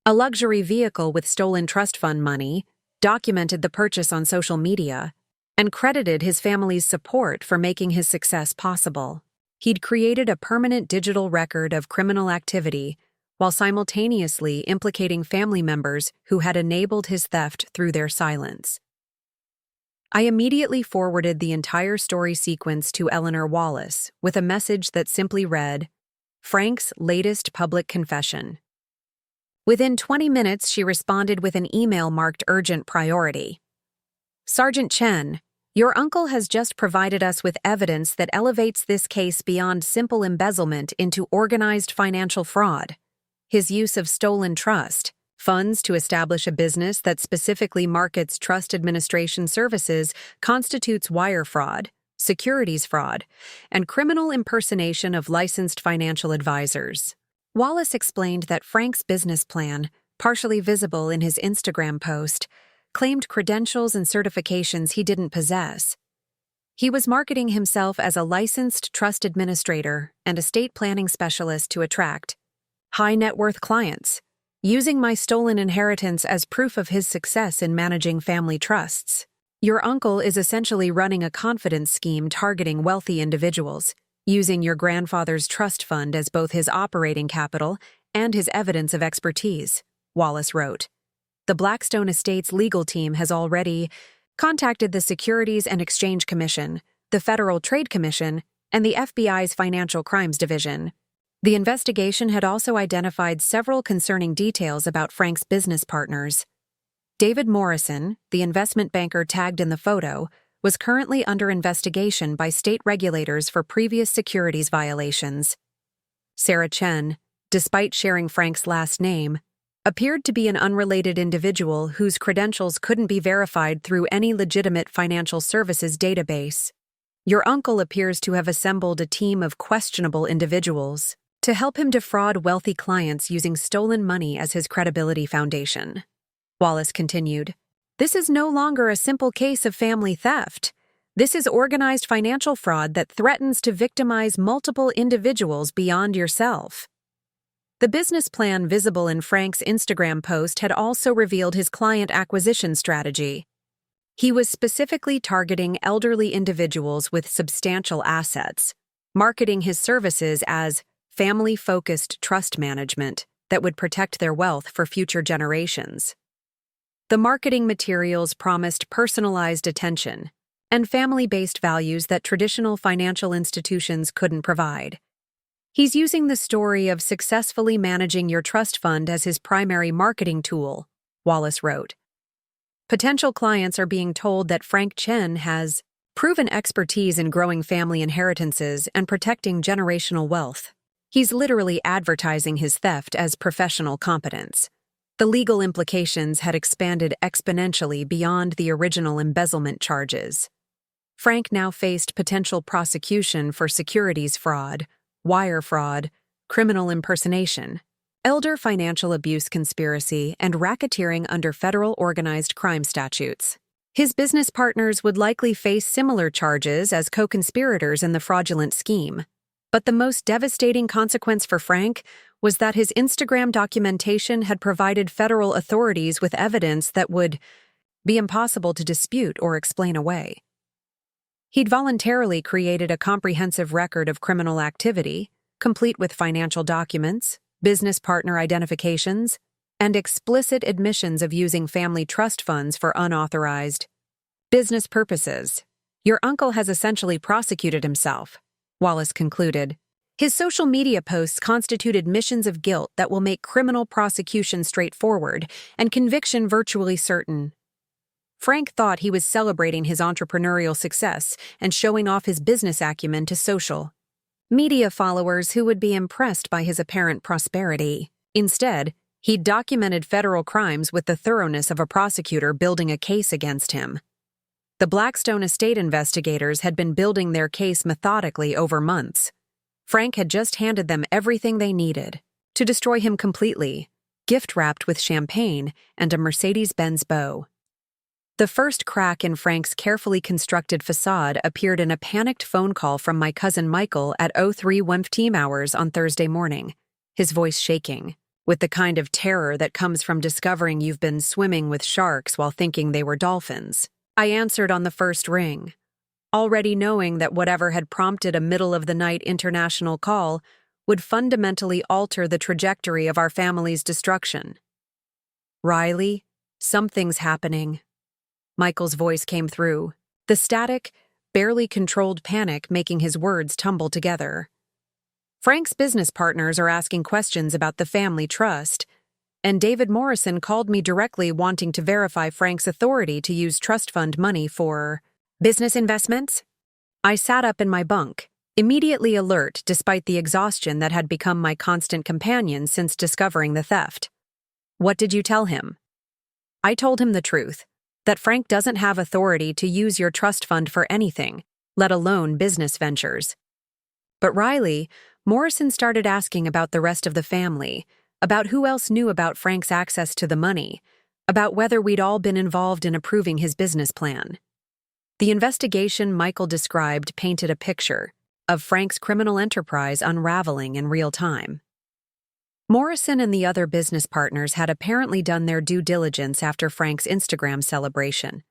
a luxury vehicle with stolen trust fund money, documented the purchase on social media, and credited his family's support for making his success possible. He'd created a permanent digital record of criminal activity while simultaneously implicating family members who had enabled his theft through their silence. I immediately forwarded the entire story sequence to Eleanor Wallace with a message that simply read, "Frank's latest public confession." Within 20 minutes, she responded with an email marked urgent priority. "Sergeant Chen, your uncle has just provided us with evidence that elevates this case beyond simple embezzlement into organized financial fraud. His use of stolen trust funds to establish a business that specifically markets trust administration services constitutes wire fraud, securities fraud, and criminal impersonation of licensed financial advisors." Wallace explained that Frank's business plan, partially visible in his Instagram post, claimed credentials and certifications he didn't possess. He was marketing himself as a licensed trust administrator and estate planning specialist to attract high-net-worth clients, using my stolen inheritance as proof of his success in managing family trusts. Your uncle is essentially running a confidence scheme targeting wealthy individuals, using your grandfather's trust fund as both his operating capital and his evidence of expertise, Wallace wrote. The Blackstone Estates legal team has already contacted the Securities and Exchange Commission, the Federal Trade Commission, and the FBI's Financial Crimes Division. The investigation had also identified several concerning details about Frank's business partners. David Morrison, the investment banker tagged in the photo, was currently under investigation by state regulators for previous securities violations. Sarah Chen, despite sharing Frank's last name, appeared to be an unrelated individual whose credentials couldn't be verified through any legitimate financial services database. Your uncle appears to have assembled a team of questionable individuals to help him defraud wealthy clients using stolen money as his credibility foundation. Wallace continued, "This is no longer a simple case of family theft. This is organized financial fraud that threatens to victimize multiple individuals beyond yourself." The business plan visible in Frank's Instagram post had also revealed his client acquisition strategy. He was specifically targeting elderly individuals with substantial assets, marketing his services as family-focused trust management that would protect their wealth for future generations. The marketing materials promised personalized attention and family-based values that traditional financial institutions couldn't provide. He's using the story of successfully managing your trust fund as his primary marketing tool, Wallace wrote. Potential clients are being told that Frank Chen has proven expertise in growing family inheritances and protecting generational wealth. He's literally advertising his theft as professional competence. The legal implications had expanded exponentially beyond the original embezzlement charges. Frank now faced potential prosecution for securities fraud, wire fraud, criminal impersonation, elder financial abuse conspiracy, and racketeering under federal organized crime statutes. His business partners would likely face similar charges as co-conspirators in the fraudulent scheme. But the most devastating consequence for Frank was that his Instagram documentation had provided federal authorities with evidence that would be impossible to dispute or explain away. He'd voluntarily created a comprehensive record of criminal activity, complete with financial documents, business partner identifications, and explicit admissions of using family trust funds for unauthorized business purposes. Your uncle has essentially prosecuted himself, Wallace concluded. His social media posts constitute admissions of guilt that will make criminal prosecution straightforward and conviction virtually certain. Frank thought he was celebrating his entrepreneurial success and showing off his business acumen to social media followers who would be impressed by his apparent prosperity. Instead, he documented federal crimes with the thoroughness of a prosecutor building a case against him. The Blackstone estate investigators had been building their case methodically over months. Frank had just handed them everything they needed to destroy him completely, gift-wrapped with champagne and a Mercedes-Benz bow. The first crack in Frank's carefully constructed facade appeared in a panicked phone call from my cousin Michael at 03:15 hours on Thursday morning, his voice shaking, with the kind of terror that comes from discovering you've been swimming with sharks while thinking they were dolphins. I answered on the first ring, already knowing that whatever had prompted a middle-of-the-night international call would fundamentally alter the trajectory of our family's destruction. "Riley, something's happening." Michael's voice came through, the static, barely controlled panic making his words tumble together. "Frank's business partners are asking questions about the family trust, and David Morrison called me directly wanting to verify Frank's authority to use trust fund money for business investments." I sat up in my bunk, immediately alert despite the exhaustion that had become my constant companion since discovering the theft. "What did you tell him?" I told him the truth, that Frank doesn't have authority to use your trust fund for anything, let alone business ventures. But Riley, Morrison started asking about the rest of the family, about who else knew about Frank's access to the money, about whether we'd all been involved in approving his business plan. The investigation Michael described painted a picture of Frank's criminal enterprise unraveling in real time. Morrison and the other business partners had apparently done their due diligence after Frank's Instagram celebration,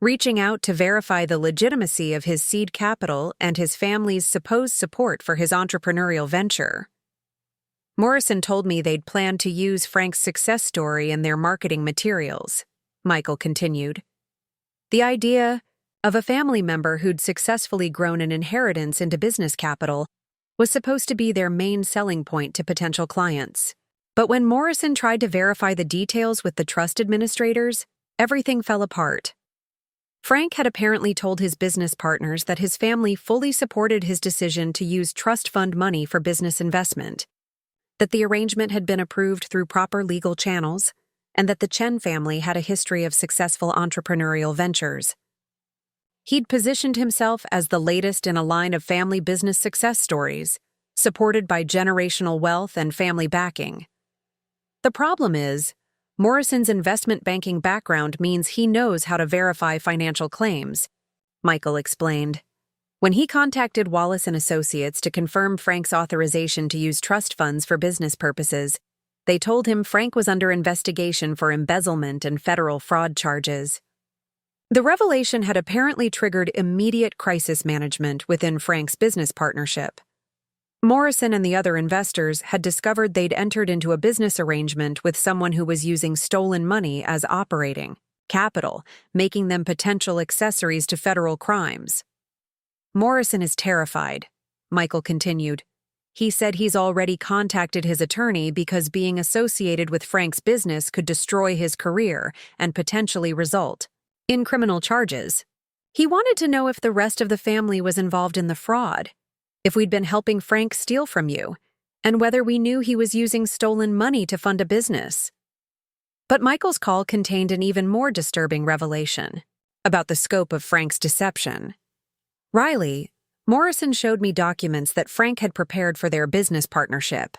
reaching out to verify the legitimacy of his seed capital and his family's supposed support for his entrepreneurial venture. Morrison told me they'd planned to use Frank's success story in their marketing materials, Michael continued. The idea of a family member who'd successfully grown an inheritance into business capital was supposed to be their main selling point to potential clients. But when Morrison tried to verify the details with the trust administrators, everything fell apart. Frank had apparently told his business partners that his family fully supported his decision to use trust fund money for business investment, that the arrangement had been approved through proper legal channels, and that the Chen family had a history of successful entrepreneurial ventures. He'd positioned himself as the latest in a line of family business success stories, supported by generational wealth and family backing. The problem is, Morrison's investment banking background means he knows how to verify financial claims, Michael explained. When he contacted Wallace and Associates to confirm Frank's authorization to use trust funds for business purposes, they told him Frank was under investigation for embezzlement and federal fraud charges. The revelation had apparently triggered immediate crisis management within Frank's business partnership. Morrison and the other investors had discovered they'd entered into a business arrangement with someone who was using stolen money as operating capital, making them potential accessories to federal crimes. "Morrison is terrified," Michael continued. "He said he's already contacted his attorney because being associated with Frank's business could destroy his career and potentially result in criminal charges. He wanted to know if the rest of the family was involved in the fraud, if we'd been helping Frank steal from you, and whether we knew he was using stolen money to fund a business." But Michael's call contained an even more disturbing revelation about the scope of Frank's deception. "Riley, Morrison showed me documents that Frank had prepared for their business partnership.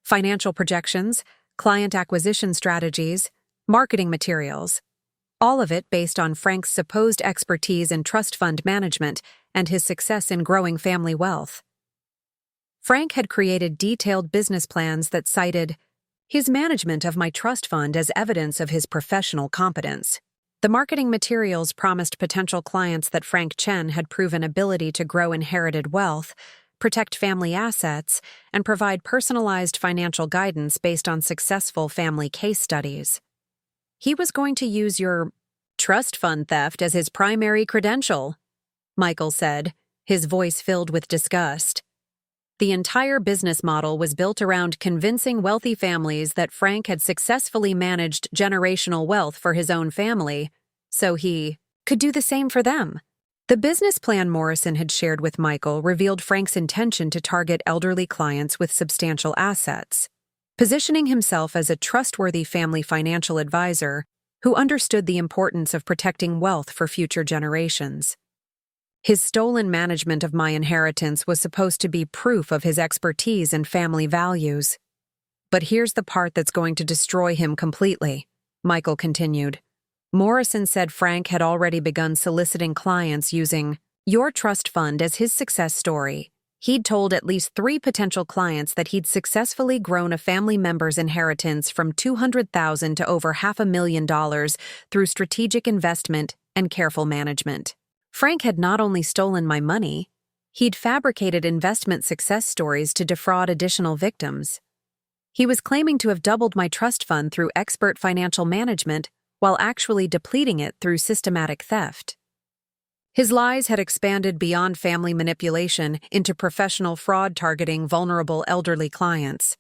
financial projections, client acquisition strategies, marketing materials. All of it based on Frank's supposed expertise in trust fund management and his success in growing family wealth. Frank had created detailed business plans that cited his management of my trust fund as evidence of his professional competence. The marketing materials promised potential clients that Frank Chen had proven ability to grow inherited wealth, protect family assets, and provide personalized financial guidance based on successful family case studies. He was going to use your trust fund theft as his primary credential, Michael said, his voice filled with disgust. The entire business model was built around convincing wealthy families that Frank had successfully managed generational wealth for his own family, so he could do the same for them. The business plan Morrison had shared with Michael revealed Frank's intention to target elderly clients with substantial assets, positioning himself as a trustworthy family financial advisor who understood the importance of protecting wealth for future generations. His stolen management of my inheritance was supposed to be proof of his expertise and family values. But here's the part that's going to destroy him completely, Michael continued. Morrison said Frank had already begun soliciting clients using your trust fund as his success story. He'd told at least 3 potential clients that he'd successfully grown a family member's inheritance from $200,000 to over $500,000 through strategic investment and careful management. Frank had not only stolen my money, he'd fabricated investment success stories to defraud additional victims. He was claiming to have doubled my trust fund through expert financial management while actually depleting it through systematic theft. His lies had expanded beyond family manipulation into professional fraud targeting vulnerable elderly clients.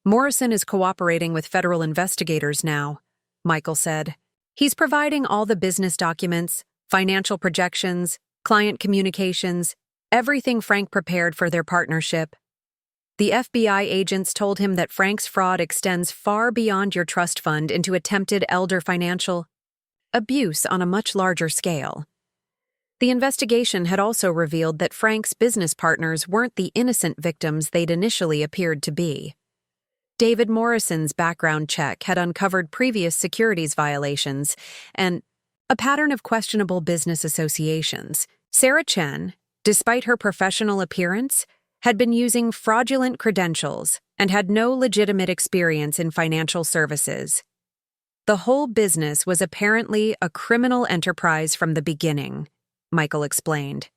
Morrison is cooperating with federal investigators now, Michael said. He's providing all the business documents, financial projections, client communications, everything Frank prepared for their partnership. The FBI agents told him that Frank's fraud extends far beyond your trust fund into attempted elder financial abuse on a much larger scale. The investigation had also revealed that Frank's business partners weren't the innocent victims they'd initially appeared to be. David Morrison's background check had uncovered previous securities violations and a pattern of questionable business associations. Sarah Chen, despite her professional appearance, had been using fraudulent credentials and had no legitimate experience in financial services. The whole business was apparently a criminal enterprise from the beginning, Michael explained.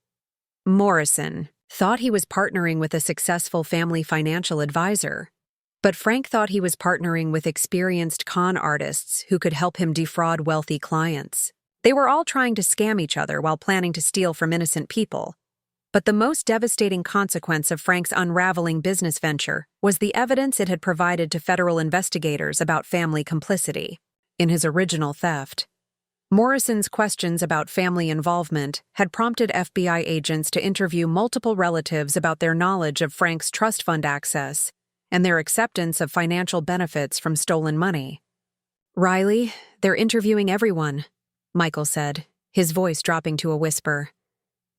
Morrison thought he was partnering with a successful family financial advisor, but Frank thought he was partnering with experienced con artists who could help him defraud wealthy clients. They were all trying to scam each other while planning to steal from innocent people. But the most devastating consequence of Frank's unraveling business venture was the evidence it had provided to federal investigators about family complicity. In his original theft, Morrison's questions about family involvement had prompted FBI agents to interview multiple relatives about their knowledge of Frank's trust fund access and their acceptance of financial benefits from stolen money. "Riley, they're interviewing everyone," Michael said, his voice dropping to a whisper.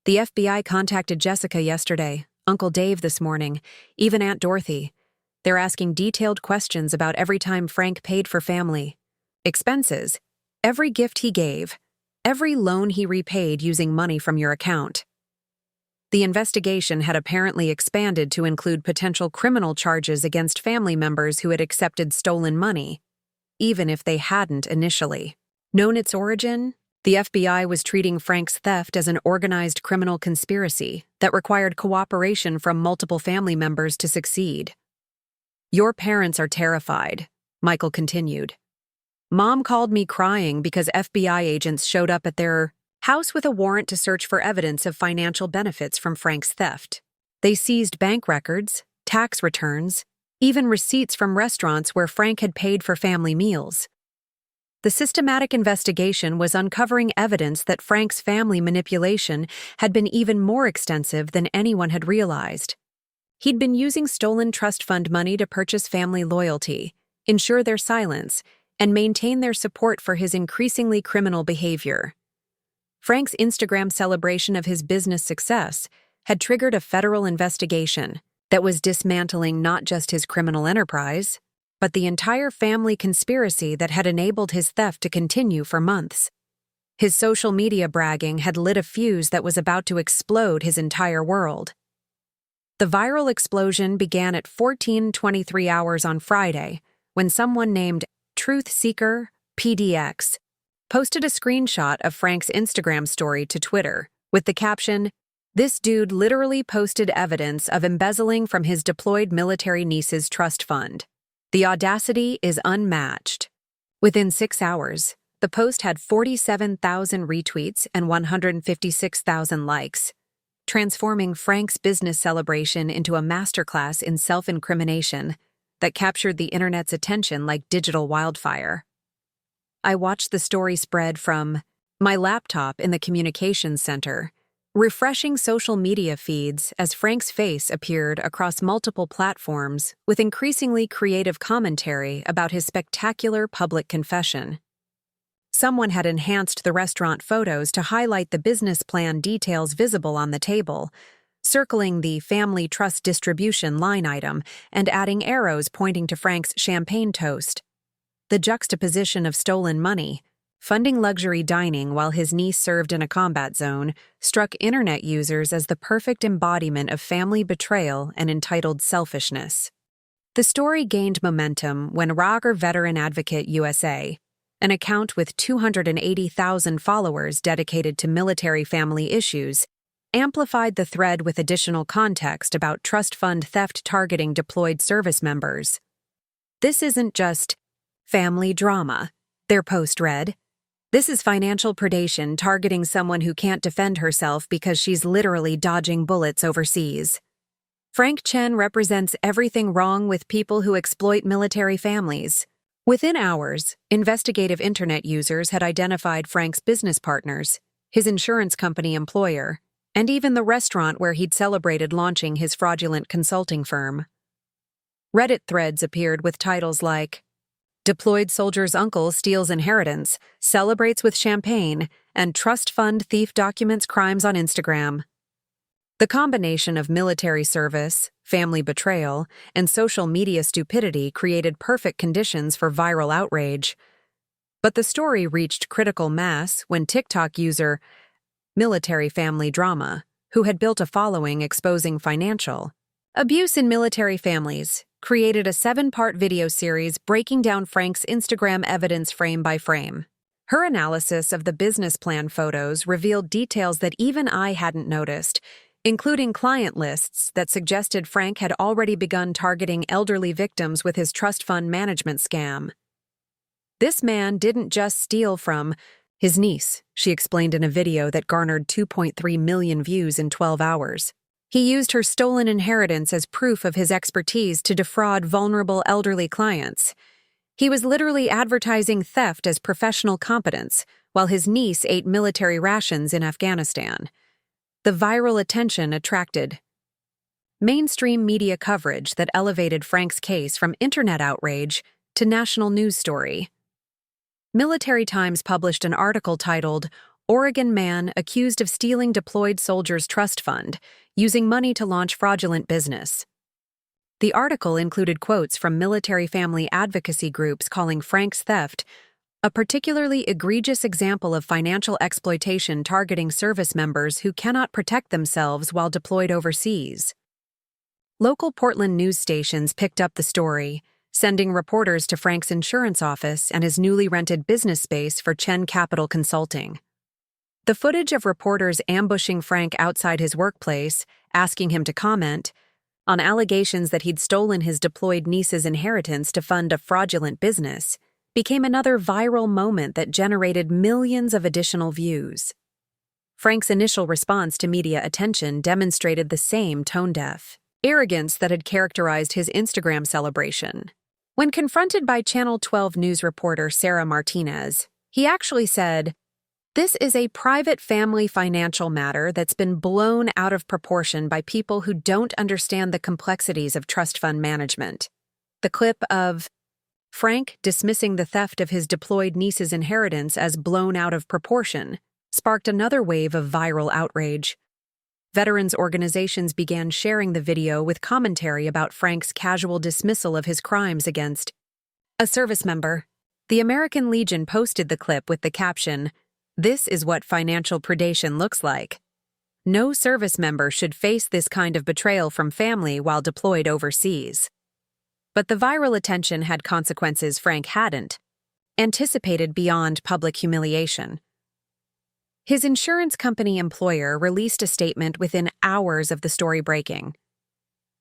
"The FBI contacted Jessica yesterday, Uncle Dave this morning, even Aunt Dorothy. They're asking detailed questions about every time Frank paid for family expenses, every gift he gave, every loan he repaid using money from your account." The investigation had apparently expanded to include potential criminal charges against family members who had accepted stolen money, even if they hadn't initially known its origin. The FBI was treating Frank's theft as an organized criminal conspiracy that required cooperation from multiple family members to succeed. "Your parents are terrified," Michael continued. "Mom called me crying because FBI agents showed up at their house with a warrant to search for evidence of financial benefits from Frank's theft. They seized bank records, tax returns, even receipts from restaurants where Frank had paid for family meals. The systematic investigation was uncovering evidence that Frank's family manipulation had been even more extensive than anyone had realized. He'd been using stolen trust fund money to purchase family loyalty, ensure their silence, and maintain their support for his increasingly criminal behavior. Frank's Instagram celebration of his business success had triggered a federal investigation, that was dismantling not just his criminal enterprise, but the entire family conspiracy that had enabled his theft to continue for months. His social media bragging had lit a fuse that was about to explode his entire world. The viral explosion began at 14:23 hours on Friday, when someone named Truth Seeker PDX posted a screenshot of Frank's Instagram story to Twitter with the caption, "This dude literally posted evidence of embezzling from his deployed military niece's trust fund. The audacity is unmatched." Within 6 hours, the post had 47,000 retweets and 156,000 likes, transforming Frank's business celebration into a masterclass in self-incrimination that captured the internet's attention like digital wildfire. I watched the story spread from my laptop in the communications center, refreshing social media feeds as Frank's face appeared across multiple platforms with increasingly creative commentary about his spectacular public confession. Someone had enhanced the restaurant photos to highlight the business plan details visible on the table, circling the family trust distribution line item and adding arrows pointing to Frank's champagne toast. The juxtaposition of stolen money, funding luxury dining while his niece served in a combat zone, struck internet users as the perfect embodiment of family betrayal and entitled selfishness. The story gained momentum when Roger Veteran Advocate USA, an account with 280,000 followers dedicated to military family issues, amplified the thread with additional context about trust fund theft targeting deployed service members. "This isn't just family drama," their post read. "This is financial predation targeting someone who can't defend herself because she's literally dodging bullets overseas. Frank Chen represents everything wrong with people who exploit military families." Within hours, investigative internet users had identified Frank's business partners, his insurance company employer, and even the restaurant where he'd celebrated launching his fraudulent consulting firm. Reddit threads appeared with titles like, "Deployed soldier's uncle steals inheritance, celebrates with champagne, and trust fund thief documents crimes on Instagram." The combination of military service, family betrayal, and social media stupidity created perfect conditions for viral outrage. But the story reached critical mass when TikTok user Military Family Drama, who had built a following exposing financial abuse in military families, created a 7-part video series breaking down Frank's Instagram evidence frame by frame. Her analysis of the business plan photos revealed details that even I hadn't noticed, including client lists that suggested Frank had already begun targeting elderly victims with his trust fund management scam. "This man didn't just steal from his niece," she explained in a video that garnered 2.3 million views in 12 hours. "He used her stolen inheritance as proof of his expertise to defraud vulnerable elderly clients. He was literally advertising theft as professional competence, while his niece ate military rations in Afghanistan." The viral attention attracted mainstream media coverage that elevated Frank's case from internet outrage to national news story. Military Times published an article titled, "Oregon Man Accused of Stealing Deployed Soldiers' Trust Fund, Using Money to Launch Fraudulent Business." The article included quotes from military family advocacy groups calling Frank's theft a particularly egregious example of financial exploitation targeting service members who cannot protect themselves while deployed overseas. Local Portland news stations picked up the story, sending reporters to Frank's insurance office and his newly rented business space for Chen Capital Consulting. The footage of reporters ambushing Frank outside his workplace, asking him to comment on allegations that he'd stolen his deployed niece's inheritance to fund a fraudulent business, became another viral moment that generated millions of additional views. Frank's initial response to media attention demonstrated the same tone-deaf arrogance that had characterized his Instagram celebration. When confronted by Channel 12 news reporter Sarah Martinez, he actually said, "This is a private family financial matter that's been blown out of proportion by people who don't understand the complexities of trust fund management." The clip of Frank dismissing the theft of his deployed niece's inheritance as blown out of proportion sparked another wave of viral outrage. Veterans organizations began sharing the video with commentary about Frank's casual dismissal of his crimes against a service member. The American Legion posted the clip with the caption, "This is what financial predation looks like. No service member should face this kind of betrayal from family while deployed overseas." But the viral attention had consequences Frank hadn't anticipated beyond public humiliation. His insurance company employer released a statement within hours of the story breaking.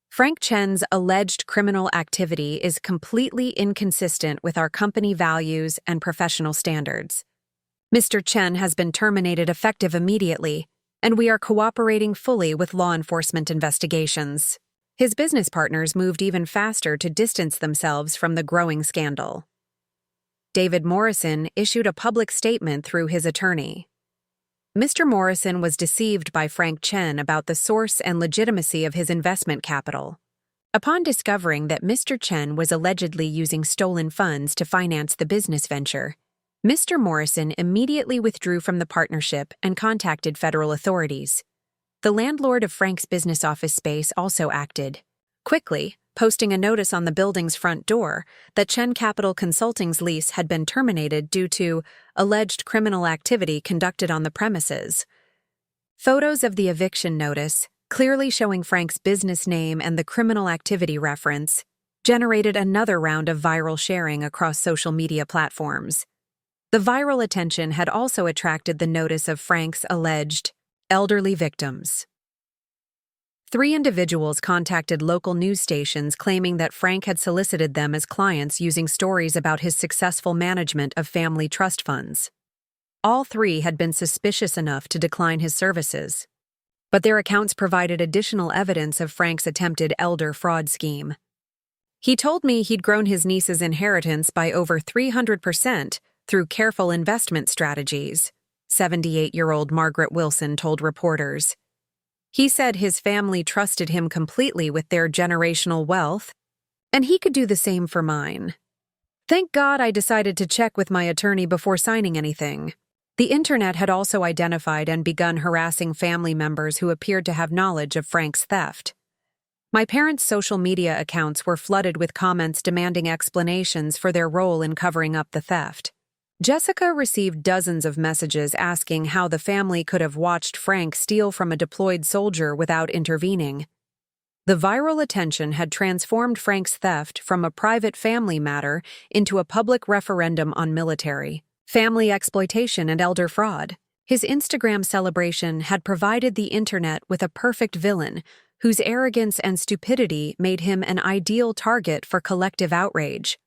Frank Chen's alleged criminal activity is completely inconsistent with our company values and professional standards. Mr. Chen has been terminated effective immediately, and we are cooperating fully with law enforcement investigations. His business partners moved even faster to distance themselves from the growing scandal. David Morrison issued a public statement through his attorney. Mr. Morrison was deceived by Frank Chen about the source and legitimacy of his investment capital. Upon discovering that Mr. Chen was allegedly using stolen funds to finance the business venture, Mr. Morrison immediately withdrew from the partnership and contacted federal authorities. The landlord of Frank's business office space also acted quickly, posting a notice on the building's front door that Chen Capital Consulting's lease had been terminated due to alleged criminal activity conducted on the premises. Photos of the eviction notice, clearly showing Frank's business name and the criminal activity reference, generated another round of viral sharing across social media platforms. The viral attention had also attracted the notice of Frank's alleged elderly victims. 3 individuals contacted local news stations claiming that Frank had solicited them as clients using stories about his successful management of family trust funds. All 3 had been suspicious enough to decline his services, but their accounts provided additional evidence of Frank's attempted elder fraud scheme. He told me he'd grown his niece's inheritance by over 300% through careful investment strategies, 78-year-old Margaret Wilson told reporters. He said his family trusted him completely with their generational wealth, and he could do the same for mine. Thank God I decided to check with my attorney before signing anything. The internet had also identified and begun harassing family members who appeared to have knowledge of Frank's theft. My parents' social media accounts were flooded with comments demanding explanations for their role in covering up the theft. Jessica received dozens of messages asking how the family could have watched Frank steal from a deployed soldier without intervening. The viral attention had transformed Frank's theft from a private family matter into a public referendum on military, family exploitation, and elder fraud. His Instagram celebration had provided the internet with a perfect villain whose arrogance and stupidity made him an ideal target for collective outrage.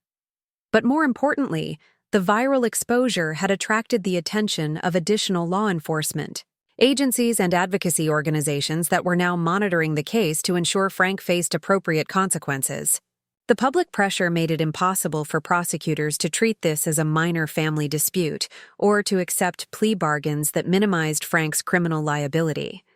But more importantly, the viral exposure had attracted the attention of additional law enforcement agencies and advocacy organizations that were now monitoring the case to ensure Frank faced appropriate consequences. The public pressure made it impossible for prosecutors to treat this as a minor family dispute or to accept plea bargains that minimized Frank's criminal liability.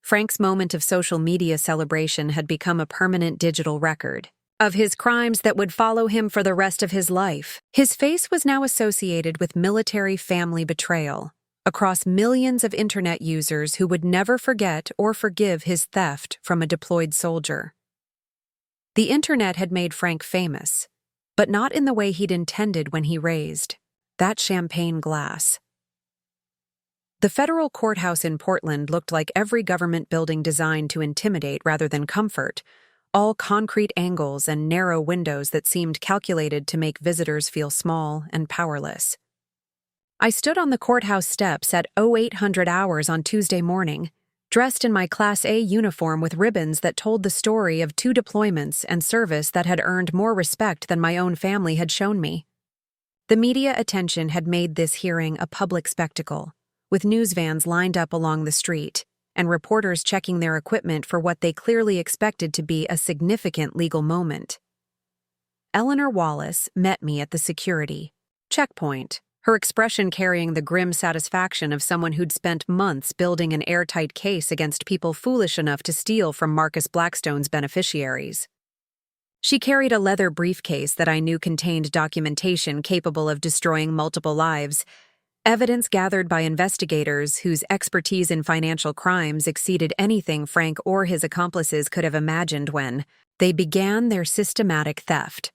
Frank's moment of social media celebration had become a permanent digital record of his crimes that would follow him for the rest of his life. His face was now associated with military family betrayal across millions of internet users who would never forget or forgive his theft from a deployed soldier. The internet had made Frank famous, but not in the way he'd intended when he raised that champagne glass. The federal courthouse in Portland looked like every government building designed to intimidate rather than comfort, all concrete angles and narrow windows that seemed calculated to make visitors feel small and powerless. I stood on the courthouse steps at 0800 hours on Tuesday morning, dressed in my Class A uniform with ribbons that told the story of 2 deployments and service that had earned more respect than my own family had shown me. The media attention had made this hearing a public spectacle, with news vans lined up along the street, and reporters checking their equipment for what they clearly expected to be a significant legal moment. Eleanor Wallace met me at the security checkpoint, her expression carrying the grim satisfaction of someone who'd spent months building an airtight case against people foolish enough to steal from Marcus Blackstone's beneficiaries. She carried a leather briefcase that I knew contained documentation capable of destroying multiple lives, Evidence gathered by investigators whose expertise in financial crimes exceeded anything Frank or his accomplices could have imagined when they began their systematic theft.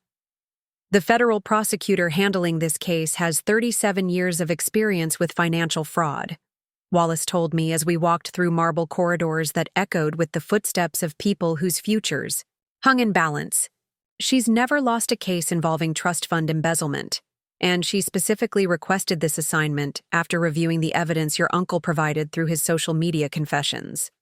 The federal prosecutor handling this case has 37 years of experience with financial fraud, Wallace told me as we walked through marble corridors that echoed with the footsteps of people whose futures hung in balance. She's never lost a case involving trust fund embezzlement, and she specifically requested this assignment after reviewing the evidence your uncle provided through his social media confessions.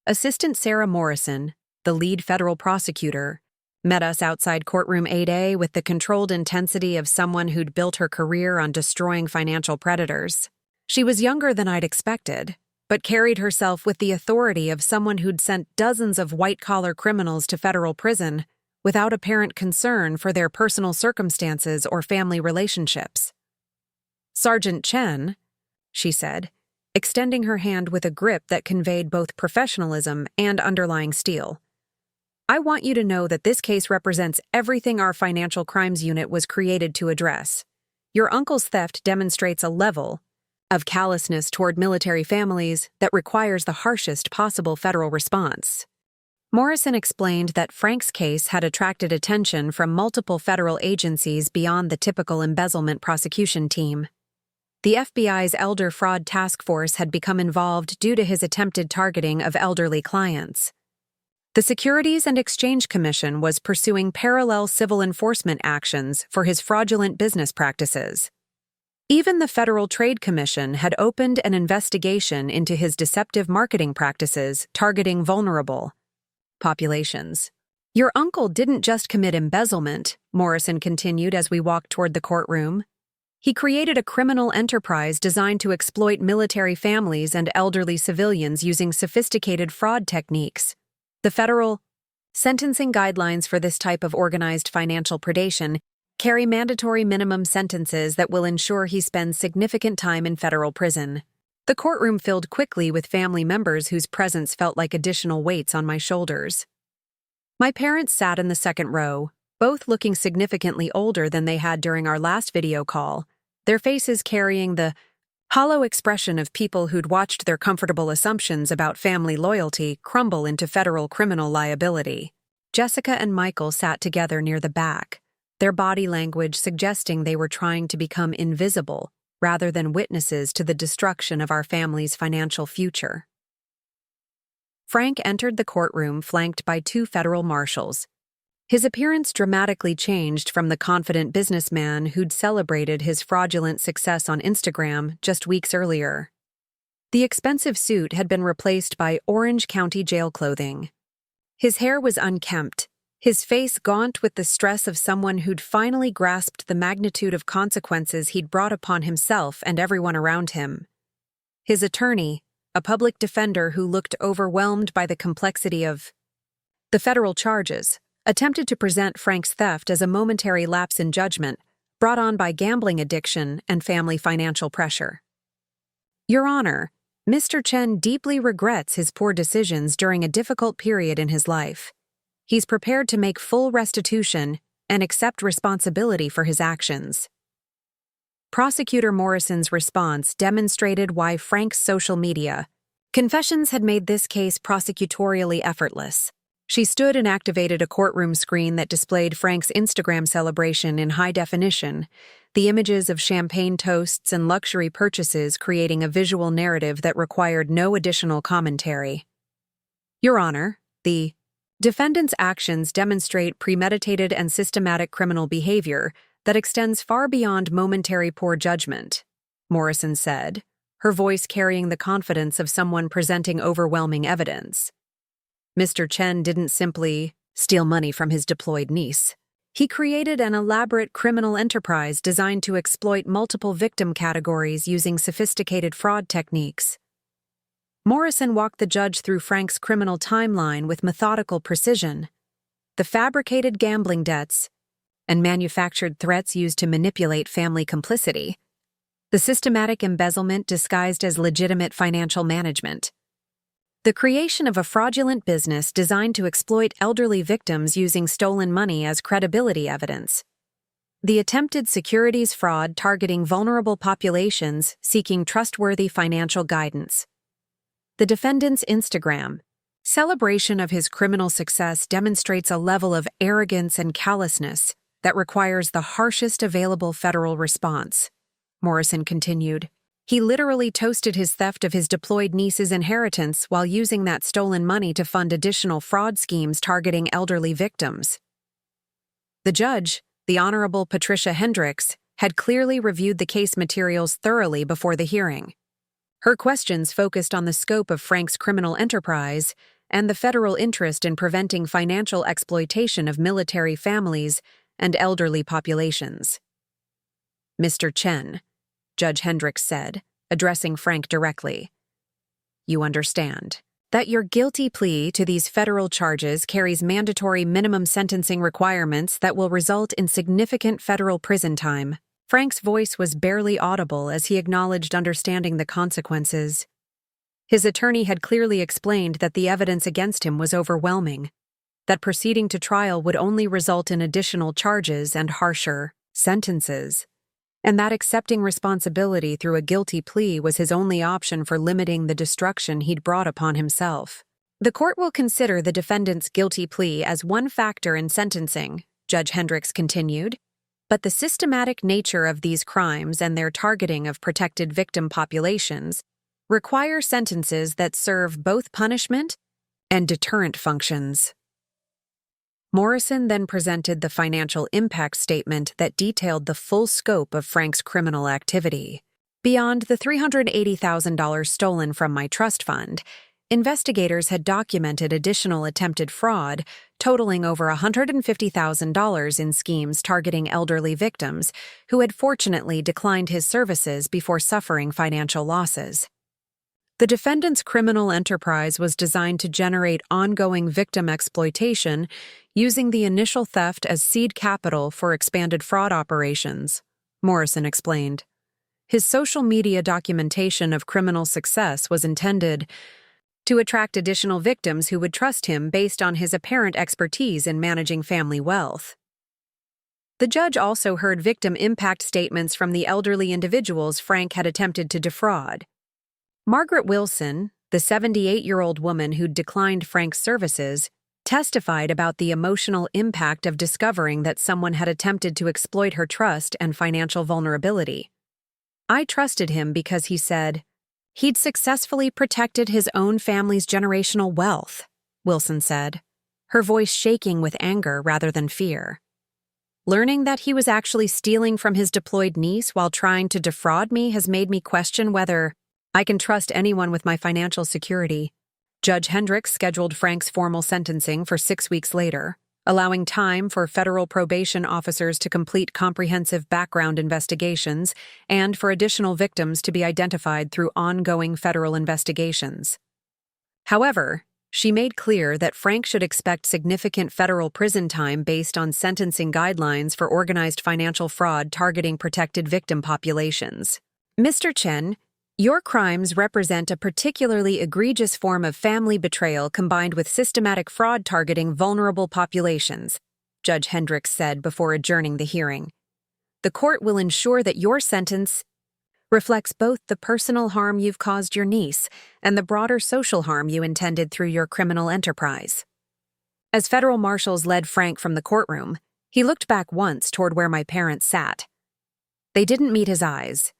Assistant Sarah Morrison, the lead federal prosecutor, met us outside courtroom 8A with the controlled intensity of someone who'd built her career on destroying financial predators. She was younger than I'd expected, but carried herself with the authority of someone who'd sent dozens of white-collar criminals to federal prison without apparent concern for their personal circumstances or family relationships. "Sergeant Chen," she said, extending her hand with a grip that conveyed both professionalism and underlying steel. "I want you to know that this case represents everything our financial crimes unit was created to address. Your uncle's theft demonstrates a level of callousness toward military families that requires the harshest possible federal response." Morrison explained that Frank's case had attracted attention from multiple federal agencies beyond the typical embezzlement prosecution team. The FBI's Elder Fraud Task Force had become involved due to his attempted targeting of elderly clients. The Securities and Exchange Commission was pursuing parallel civil enforcement actions for his fraudulent business practices. Even the Federal Trade Commission had opened an investigation into his deceptive marketing practices targeting vulnerable populations. "Your uncle didn't just commit embezzlement," Morrison continued as we walked toward the courtroom. "He created a criminal enterprise designed to exploit military families and elderly civilians using sophisticated fraud techniques. The federal sentencing guidelines for this type of organized financial predation carry mandatory minimum sentences that will ensure he spends significant time in federal prison." The courtroom filled quickly with family members whose presence felt like additional weights on my shoulders. My parents sat in the second row, both looking significantly older than they had during our last video call, their faces carrying the hollow expression of people who'd watched their comfortable assumptions about family loyalty crumble into federal criminal liability. Jessica and Michael sat together near the back, their body language suggesting they were trying to become invisible rather than witnesses to the destruction of our family's financial future. Frank entered the courtroom flanked by two federal marshals. His appearance dramatically changed from the confident businessman who'd celebrated his fraudulent success on Instagram just weeks earlier. The expensive suit had been replaced by Orange County jail clothing. His hair was unkempt, his face gaunt with the stress of someone who'd finally grasped the magnitude of consequences he'd brought upon himself and everyone around him. His attorney, a public defender who looked overwhelmed by the complexity of the federal charges, attempted to present Frank's theft as a momentary lapse in judgment brought on by gambling addiction and family financial pressure. "Your Honor, Mr. Chen deeply regrets his poor decisions during a difficult period in his life. He's prepared to make full restitution and accept responsibility for his actions." Prosecutor Morrison's response demonstrated why Frank's social media confessions had made this case prosecutorially effortless. She stood and activated a courtroom screen that displayed Frank's Instagram celebration in high definition, the images of champagne toasts and luxury purchases creating a visual narrative that required no additional commentary. "Your Honor, the defendant's actions demonstrate premeditated and systematic criminal behavior that extends far beyond momentary poor judgment," Morrison said, her voice carrying the confidence of someone presenting overwhelming evidence. Mr. Chen didn't simply steal money from his deployed niece. He created an elaborate criminal enterprise designed to exploit multiple victim categories using sophisticated fraud techniques. Morrison walked the judge through Frank's criminal timeline with methodical precision. The fabricated gambling debts and manufactured threats used to manipulate family complicity. The systematic embezzlement disguised as legitimate financial management. The creation of a fraudulent business designed to exploit elderly victims using stolen money as credibility evidence. The attempted securities fraud targeting vulnerable populations seeking trustworthy financial guidance. The defendant's Instagram celebration of his criminal success demonstrates a level of arrogance and callousness that requires the harshest available federal response. Morrison continued. He literally toasted his theft of his deployed niece's inheritance while using that stolen money to fund additional fraud schemes targeting elderly victims. The judge, the Honorable Patricia Hendricks, had clearly reviewed the case materials thoroughly before the hearing. Her questions focused on the scope of Frank's criminal enterprise and the federal interest in preventing financial exploitation of military families and elderly populations. Mr. Chen, Judge Hendricks said, addressing Frank directly, you understand that your guilty plea to these federal charges carries mandatory minimum sentencing requirements that will result in significant federal prison time. Frank's voice was barely audible as he acknowledged understanding the consequences. His attorney had clearly explained that the evidence against him was overwhelming, that proceeding to trial would only result in additional charges and harsher sentences, and that accepting responsibility through a guilty plea was his only option for limiting the destruction he'd brought upon himself. The court will consider the defendant's guilty plea as one factor in sentencing, Judge Hendricks continued, but the systematic nature of these crimes and their targeting of protected victim populations require sentences that serve both punishment and deterrent functions. Morrison then presented the financial impact statement that detailed the full scope of Frank's criminal activity. Beyond the $380,000 stolen from my trust fund, investigators had documented additional attempted fraud totaling over $150,000 in schemes targeting elderly victims who had fortunately declined his services before suffering financial losses. The defendant's criminal enterprise was designed to generate ongoing victim exploitation using the initial theft as seed capital for expanded fraud operations, Morrison explained. His social media documentation of criminal success was intended to attract additional victims who would trust him based on his apparent expertise in managing family wealth. The judge also heard victim impact statements from the elderly individuals Frank had attempted to defraud. Margaret Wilson, the 78-year-old woman who'd declined Frank's services, testified about the emotional impact of discovering that someone had attempted to exploit her trust and financial vulnerability. I trusted him because he said, he'd successfully protected his own family's generational wealth, Wilson said, her voice shaking with anger rather than fear. Learning that he was actually stealing from his deployed niece while trying to defraud me has made me question whether I can trust anyone with my financial security. Judge Hendricks scheduled Frank's formal sentencing for 6 weeks later, allowing time for federal probation officers to complete comprehensive background investigations and for additional victims to be identified through ongoing federal investigations. However, she made clear that Frank should expect significant federal prison time based on sentencing guidelines for organized financial fraud targeting protected victim populations. Mr. Chen, your crimes represent a particularly egregious form of family betrayal combined with systematic fraud targeting vulnerable populations, Judge Hendricks said before adjourning the hearing. The court will ensure that your sentence reflects both the personal harm you've caused your niece and the broader social harm you intended through your criminal enterprise. As federal marshals led Frank from the courtroom, he looked back once toward where my parents sat. They didn't meet his eyes.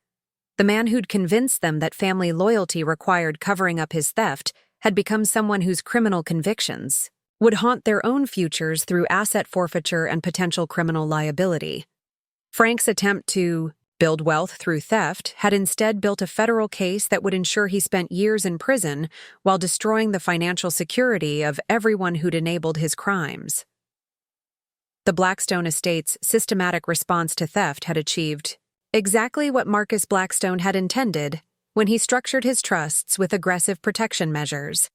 The man who'd convinced them that family loyalty required covering up his theft had become someone whose criminal convictions would haunt their own futures through asset forfeiture and potential criminal liability. Frank's attempt to build wealth through theft had instead built a federal case that would ensure he spent years in prison while destroying the financial security of everyone who'd enabled his crimes. The Blackstone estate's systematic response to theft had achieved exactly what Marcus Blackstone had intended when he structured his trusts with aggressive protection measures.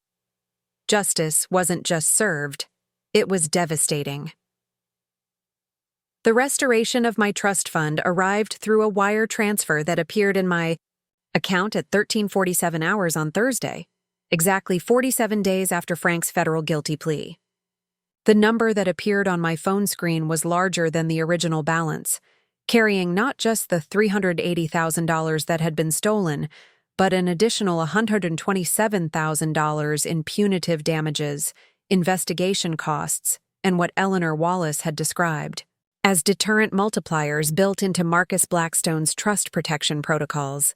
Justice wasn't just served, it was devastating. The restoration of my trust fund arrived through a wire transfer that appeared in my account at 13:47 hours on Thursday, exactly 47 days after Frank's federal guilty plea. The number that appeared on my phone screen was larger than the original balance, carrying not just the $380,000 that had been stolen, but an additional $127,000 in punitive damages, investigation costs, and what Eleanor Wallace had described as deterrent multipliers built into Marcus Blackstone's trust protection protocols.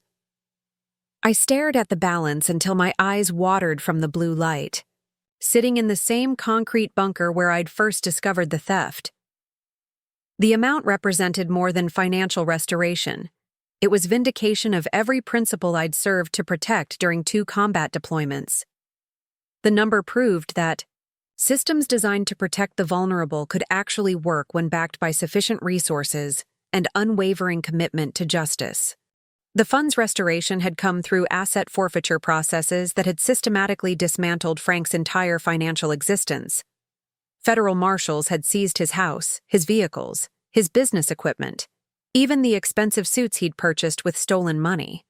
I stared at the balance until my eyes watered from the blue light, sitting in the same concrete bunker where I'd first discovered the theft. The amount represented more than financial restoration. It was vindication of every principle I'd served to protect during 2 combat deployments. The number proved that systems designed to protect the vulnerable could actually work when backed by sufficient resources and unwavering commitment to justice. The fund's restoration had come through asset forfeiture processes that had systematically dismantled Frank's entire financial existence. Federal marshals had seized his house, his vehicles, his business equipment, even the expensive suits he'd purchased with stolen money.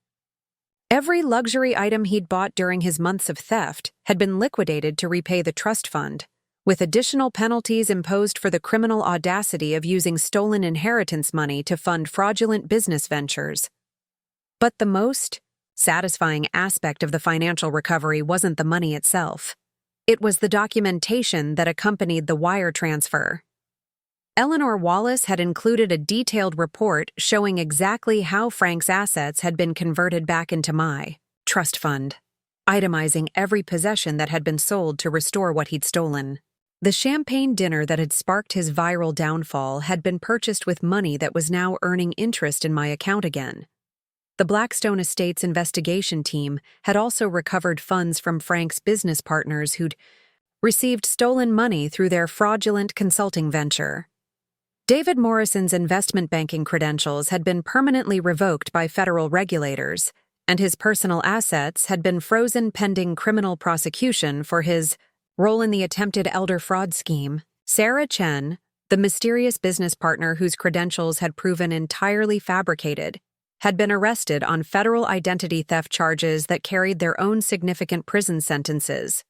Every luxury item he'd bought during his months of theft had been liquidated to repay the trust fund, with additional penalties imposed for the criminal audacity of using stolen inheritance money to fund fraudulent business ventures. But the most satisfying aspect of the financial recovery wasn't the money itself. It was the documentation that accompanied the wire transfer. Eleanor Wallace had included a detailed report showing exactly how Frank's assets had been converted back into my trust fund, itemizing every possession that had been sold to restore what he'd stolen. The champagne dinner that had sparked his viral downfall had been purchased with money that was now earning interest in my account again. The Blackstone Estates investigation team had also recovered funds from Frank's business partners who'd received stolen money through their fraudulent consulting venture. David Morrison's investment banking credentials had been permanently revoked by federal regulators, and his personal assets had been frozen pending criminal prosecution for his role in the attempted elder fraud scheme. Sarah Chen, the mysterious business partner whose credentials had proven entirely fabricated, had been arrested on federal identity theft charges that carried their own significant prison sentences.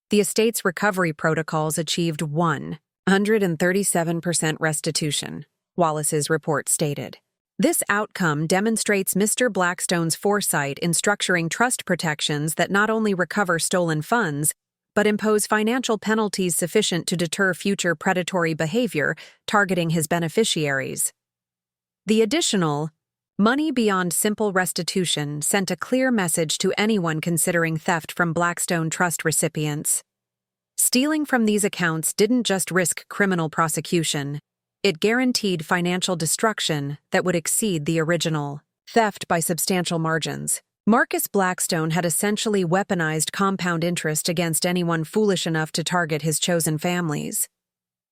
The estate's recovery protocols achieved 137% restitution, Wallace's report stated. This outcome demonstrates Mr. Blackstone's foresight in structuring trust protections that not only recover stolen funds, but impose financial penalties sufficient to deter future predatory behavior targeting his beneficiaries. The additional money beyond simple restitution sent a clear message to anyone considering theft from Blackstone trust recipients. Stealing from these accounts didn't just risk criminal prosecution, it guaranteed financial destruction that would exceed the original theft by substantial margins. Marcus Blackstone had essentially weaponized compound interest against anyone foolish enough to target his chosen families.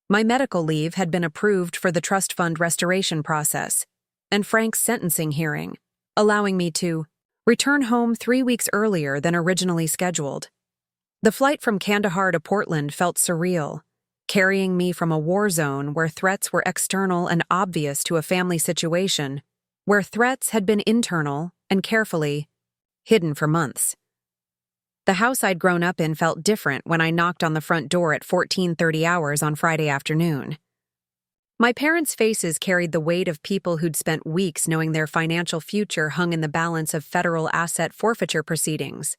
My medical leave had been approved for the trust fund restoration process, and Frank's sentencing hearing, allowing me to return home 3 weeks earlier than originally scheduled. The flight from Kandahar to Portland felt surreal, carrying me from a war zone where threats were external and obvious to a family situation where threats had been internal and carefully hidden for months. The house I'd grown up in felt different when I knocked on the front door at 14:30 hours on Friday afternoon. My parents' faces carried the weight of people who'd spent weeks knowing their financial future hung in the balance of federal asset forfeiture proceedings.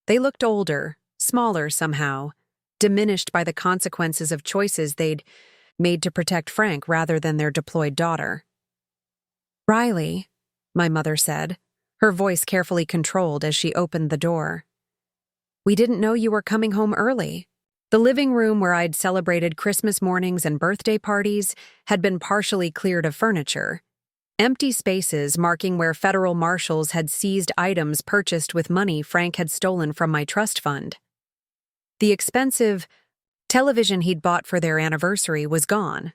They looked older, smaller somehow, diminished by the consequences of choices they'd made to protect Frank rather than their deployed daughter. "Riley," my mother said, her voice carefully controlled as she opened the door. "We didn't know you were coming home early." The living room where I'd celebrated Christmas mornings and birthday parties had been partially cleared of furniture, empty spaces marking where federal marshals had seized items purchased with money Frank had stolen from my trust fund. The expensive television he'd bought for their anniversary was gone.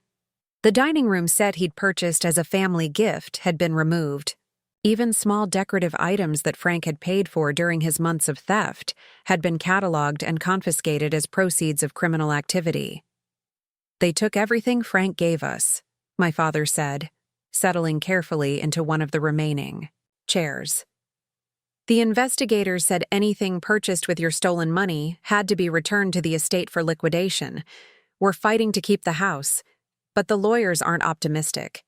The dining room set he'd purchased as a family gift had been removed. Even small decorative items that Frank had paid for during his months of theft had been cataloged and confiscated as proceeds of criminal activity. "They took everything Frank gave us," my father said, settling carefully into one of the remaining chairs. "The investigators said anything purchased with your stolen money had to be returned to the estate for liquidation, We're fighting to keep the house, but the lawyers aren't optimistic.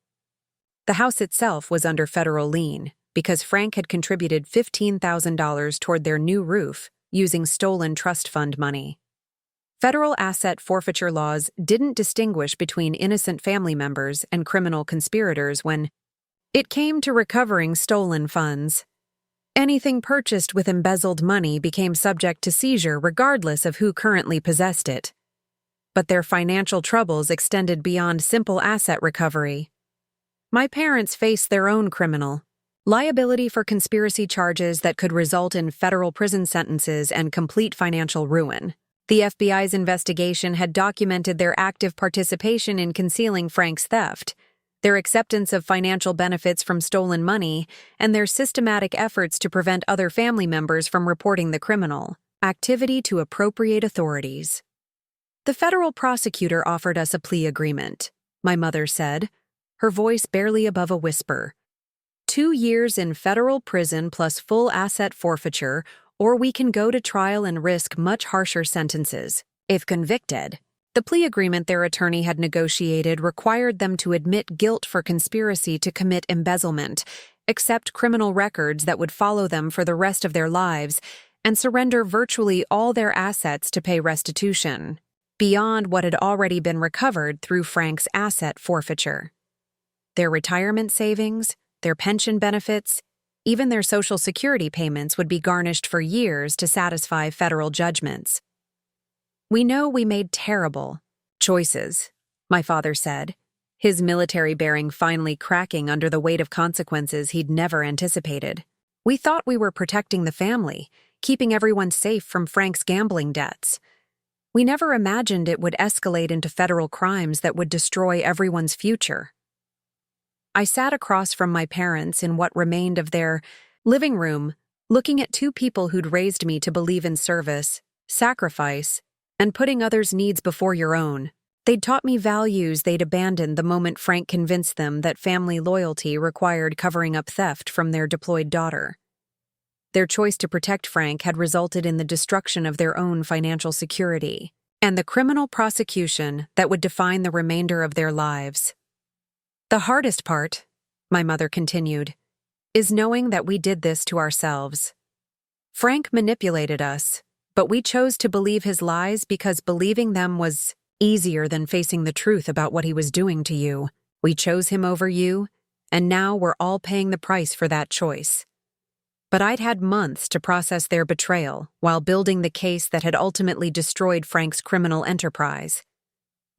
The house itself was under federal lien because Frank had contributed $15,000 toward their new roof using stolen trust fund money. Federal asset forfeiture laws didn't distinguish between innocent family members and criminal conspirators when it came to recovering stolen funds. Anything purchased with embezzled money became subject to seizure regardless of who currently possessed it. But their financial troubles extended beyond simple asset recovery. My parents faced their own criminal liability for conspiracy charges that could result in federal prison sentences and complete financial ruin. The FBI's investigation had documented their active participation in concealing Frank's theft, their acceptance of financial benefits from stolen money, and their systematic efforts to prevent other family members from reporting the criminal activity to appropriate authorities. The federal prosecutor offered us a plea agreement, my mother said, her voice barely above a whisper. 2 years in federal prison plus full asset forfeiture, or we can go to trial and risk much harsher sentences. If convicted, the plea agreement their attorney had negotiated required them to admit guilt for conspiracy to commit embezzlement, accept criminal records that would follow them for the rest of their lives, and surrender virtually all their assets to pay restitution, beyond what had already been recovered through Frank's asset forfeiture. Their retirement savings, their pension benefits, even their Social Security payments would be garnished for years to satisfy federal judgments. We know we made terrible choices, my father said, his military bearing finally cracking under the weight of consequences he'd never anticipated. We thought we were protecting the family, keeping everyone safe from Frank's gambling debts. We never imagined it would escalate into federal crimes that would destroy everyone's future. I sat across from my parents in what remained of their living room, looking at 2 people who'd raised me to believe in service, sacrifice, and putting others' needs before your own. They'd taught me values they'd abandoned the moment Frank convinced them that family loyalty required covering up theft from their deployed daughter. Their choice to protect Frank had resulted in the destruction of their own financial security and the criminal prosecution that would define the remainder of their lives. The hardest part, my mother continued, is knowing that we did this to ourselves. Frank manipulated us, but we chose to believe his lies because believing them was easier than facing the truth about what he was doing to you. We chose him over you, and now we're all paying the price for that choice. But I'd had months to process their betrayal while building the case that had ultimately destroyed Frank's criminal enterprise.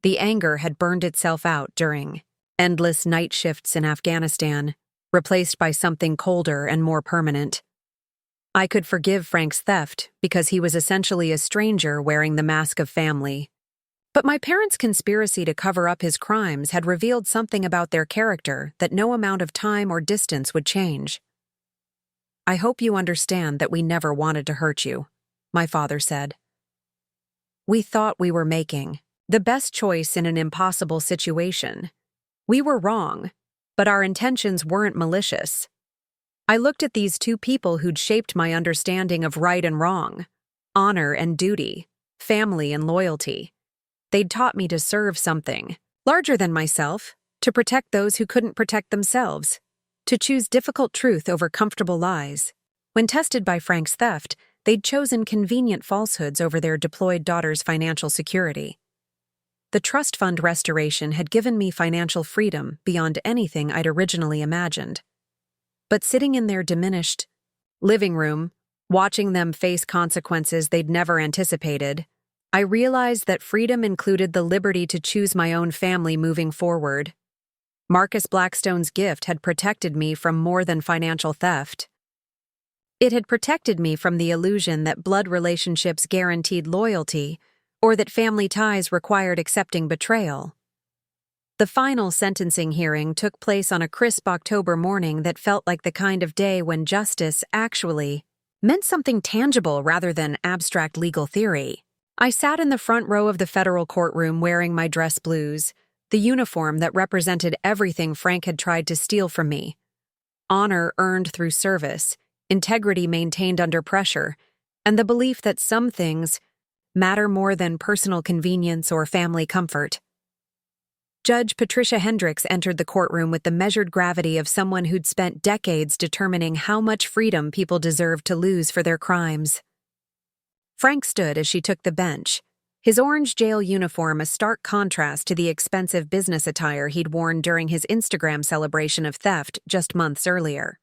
The anger had burned itself out during endless night shifts in Afghanistan, replaced by something colder and more permanent. I could forgive Frank's theft because he was essentially a stranger wearing the mask of family. But my parents' conspiracy to cover up his crimes had revealed something about their character that no amount of time or distance would change. I hope you understand that we never wanted to hurt you, my father said. We thought we were making the best choice in an impossible situation. We were wrong, but our intentions weren't malicious. I looked at these 2 people who'd shaped my understanding of right and wrong, honor and duty, family and loyalty. They'd taught me to serve something larger than myself, to protect those who couldn't protect themselves, to choose difficult truth over comfortable lies. When tested by Frank's theft, they'd chosen convenient falsehoods over their deployed daughter's financial security. The trust fund restoration had given me financial freedom beyond anything I'd originally imagined. But sitting in their diminished living room, watching them face consequences they'd never anticipated, I realized that freedom included the liberty to choose my own family moving forward. Marcus Blackstone's gift had protected me from more than financial theft. It had protected me from the illusion that blood relationships guaranteed loyalty, or that family ties required accepting betrayal. The final sentencing hearing took place on a crisp October morning that felt like the kind of day when justice actually meant something tangible rather than abstract legal theory. I sat in the front row of the federal courtroom wearing my dress blues, the uniform that represented everything Frank had tried to steal from me. Honor earned through service, integrity maintained under pressure, and the belief that some things matter more than personal convenience or family comfort. Judge Patricia Hendricks entered the courtroom with the measured gravity of someone who'd spent decades determining how much freedom people deserved to lose for their crimes. Frank stood as she took the bench, his orange jail uniform a stark contrast to the expensive business attire he'd worn during his Instagram celebration of theft just months earlier.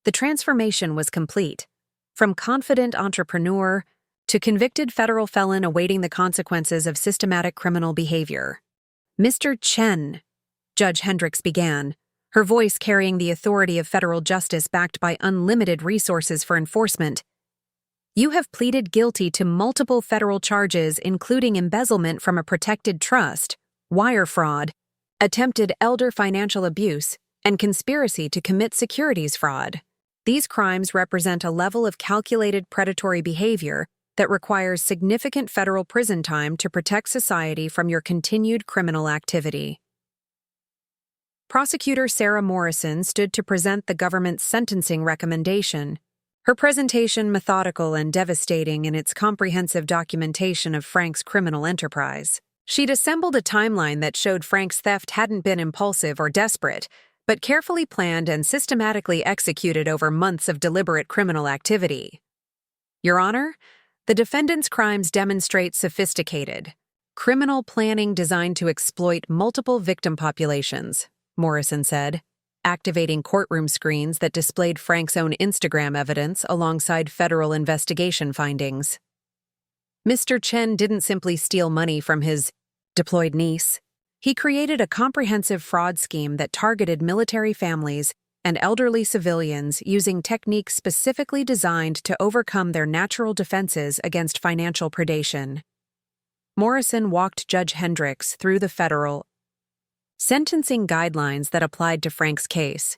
The transformation was complete. From confident entrepreneur to convicted federal felon awaiting the consequences of systematic criminal behavior. "Mr. Chen," Judge Hendricks began, her voice carrying the authority of federal justice backed by unlimited resources for enforcement, "you have pleaded guilty to multiple federal charges including embezzlement from a protected trust, wire fraud, attempted elder financial abuse, and conspiracy to commit securities fraud. These crimes represent a level of calculated predatory behavior that requires significant federal prison time to protect society from your continued criminal activity." Prosecutor Sarah Morrison stood to present the government's sentencing recommendation, her presentation methodical and devastating in its comprehensive documentation of Frank's criminal enterprise. She'd assembled a timeline that showed Frank's theft hadn't been impulsive or desperate, but carefully planned and systematically executed over months of deliberate criminal activity. "Your Honor, the defendant's crimes demonstrate sophisticated, criminal planning designed to exploit multiple victim populations," Morrison said, activating courtroom screens that displayed Frank's own Instagram evidence alongside federal investigation findings. Mr. Chen didn't simply steal money from his deployed niece. He created a comprehensive fraud scheme that targeted military families and elderly civilians using techniques specifically designed to overcome their natural defenses against financial predation. Morrison walked Judge Hendricks through the federal sentencing guidelines that applied to Frank's case,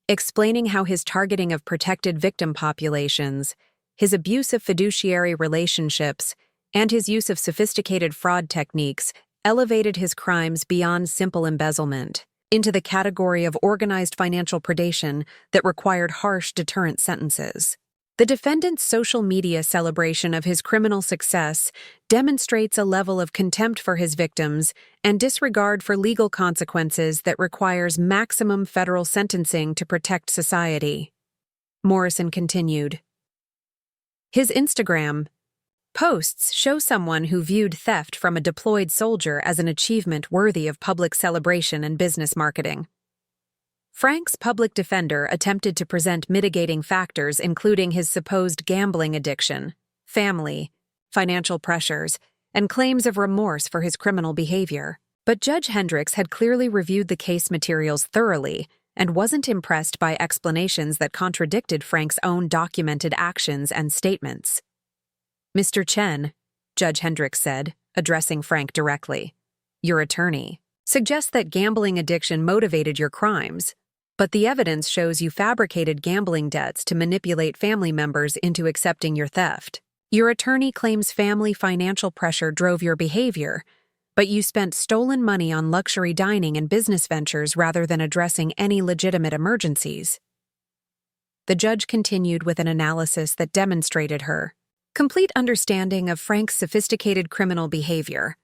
explaining how his targeting of protected victim populations, his abuse of fiduciary relationships, and his use of sophisticated fraud techniques elevated his crimes beyond simple embezzlement into the category of organized financial predation that required harsh deterrent sentences. The defendant's social media celebration of his criminal success demonstrates a level of contempt for his victims and disregard for legal consequences that requires maximum federal sentencing to protect society. Morrison continued. His Instagram posts show someone who viewed theft from a deployed soldier as an achievement worthy of public celebration and business marketing. Frank's public defender attempted to present mitigating factors including his supposed gambling addiction, family, financial pressures, and claims of remorse for his criminal behavior. But Judge Hendricks had clearly reviewed the case materials thoroughly and wasn't impressed by explanations that contradicted Frank's own documented actions and statements. "Mr. Chen," Judge Hendricks said, addressing Frank directly, "your attorney suggests that gambling addiction motivated your crimes, but the evidence shows you fabricated gambling debts to manipulate family members into accepting your theft. Your attorney claims family financial pressure drove your behavior, but you spent stolen money on luxury dining and business ventures rather than addressing any legitimate emergencies." The judge continued with an analysis that demonstrated her complete understanding of Frank's sophisticated criminal behavior.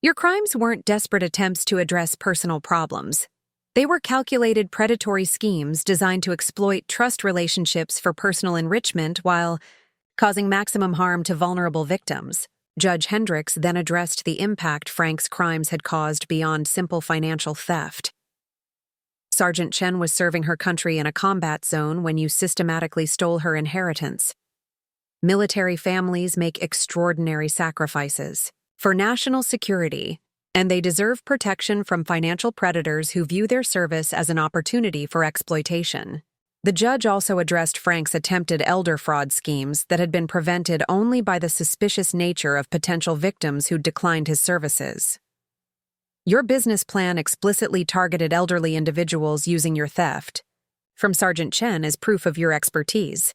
"Your crimes weren't desperate attempts to address personal problems. They were calculated predatory schemes designed to exploit trust relationships for personal enrichment while causing maximum harm to vulnerable victims." Judge Hendricks then addressed the impact Frank's crimes had caused beyond simple financial theft. "Sergeant Chen was serving her country in a combat zone when you systematically stole her inheritance. Military families make extraordinary sacrifices for national security, and they deserve protection from financial predators who view their service as an opportunity for exploitation." The judge also addressed Frank's attempted elder fraud schemes that had been prevented only by the suspicious nature of potential victims who declined his services. "Your business plan explicitly targeted elderly individuals using your theft from Sergeant Chen as proof of your expertise.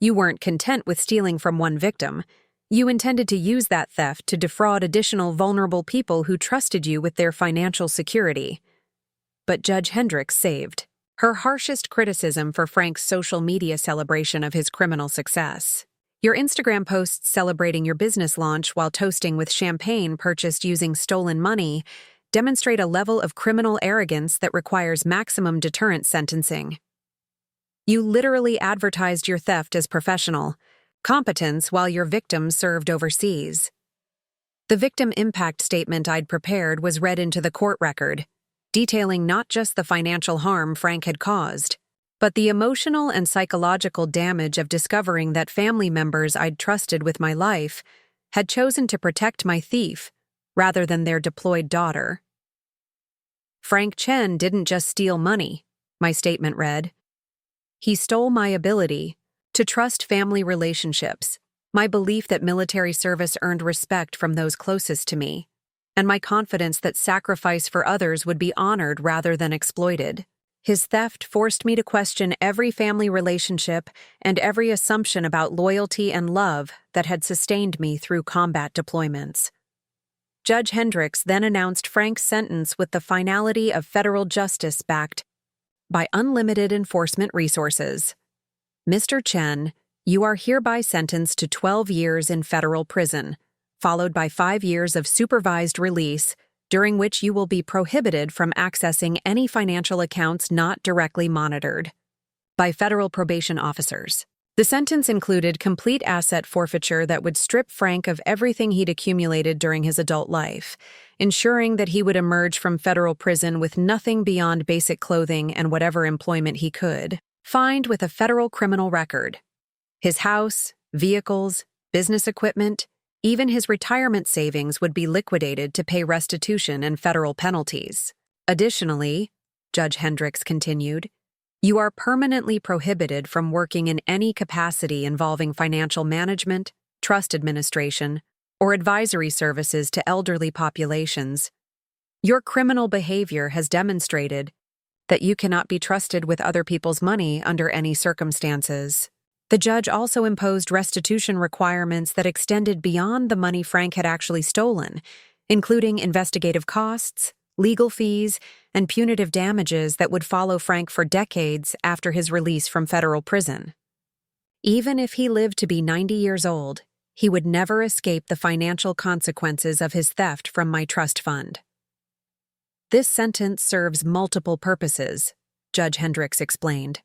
You weren't content with stealing from one victim. You intended to use that theft to defraud additional vulnerable people who trusted you with their financial security." But Judge Hendricks saved her harshest criticism for Frank's social media celebration of his criminal success. Your Instagram posts celebrating your business launch while toasting with champagne purchased using stolen money demonstrate a level of criminal arrogance that requires maximum deterrent sentencing. You literally advertised your theft as professional competence while your victim served overseas. The victim impact statement I'd prepared was read into the court record, detailing not just the financial harm Frank had caused, but the emotional and psychological damage of discovering that family members I'd trusted with my life had chosen to protect my thief rather than their deployed daughter. Frank Chen didn't just steal money, my statement read. He stole my ability to trust family relationships, my belief that military service earned respect from those closest to me, and my confidence that sacrifice for others would be honored rather than exploited. His theft forced me to question every family relationship and every assumption about loyalty and love that had sustained me through combat deployments. Judge Hendricks then announced Frank's sentence with the finality of federal justice backed by unlimited enforcement resources. Mr. Chen, you are hereby sentenced to 12 years in federal prison, followed by 5 years of supervised release, during which you will be prohibited from accessing any financial accounts not directly monitored by federal probation officers. The sentence included complete asset forfeiture that would strip Frank of everything he'd accumulated during his adult life, ensuring that he would emerge from federal prison with nothing beyond basic clothing and whatever employment he could find with a federal criminal record. His house, vehicles, business equipment, even his retirement savings would be liquidated to pay restitution and federal penalties. Additionally, Judge Hendricks continued, you are permanently prohibited from working in any capacity involving financial management, trust administration, or advisory services to elderly populations. Your criminal behavior has demonstrated that you cannot be trusted with other people's money under any circumstances. The judge also imposed restitution requirements that extended beyond the money Frank had actually stolen, including investigative costs, legal fees, and punitive damages that would follow Frank for decades after his release from federal prison. Even if he lived to be 90 years old, he would never escape the financial consequences of his theft from my trust fund. This sentence serves multiple purposes, Judge Hendricks explained.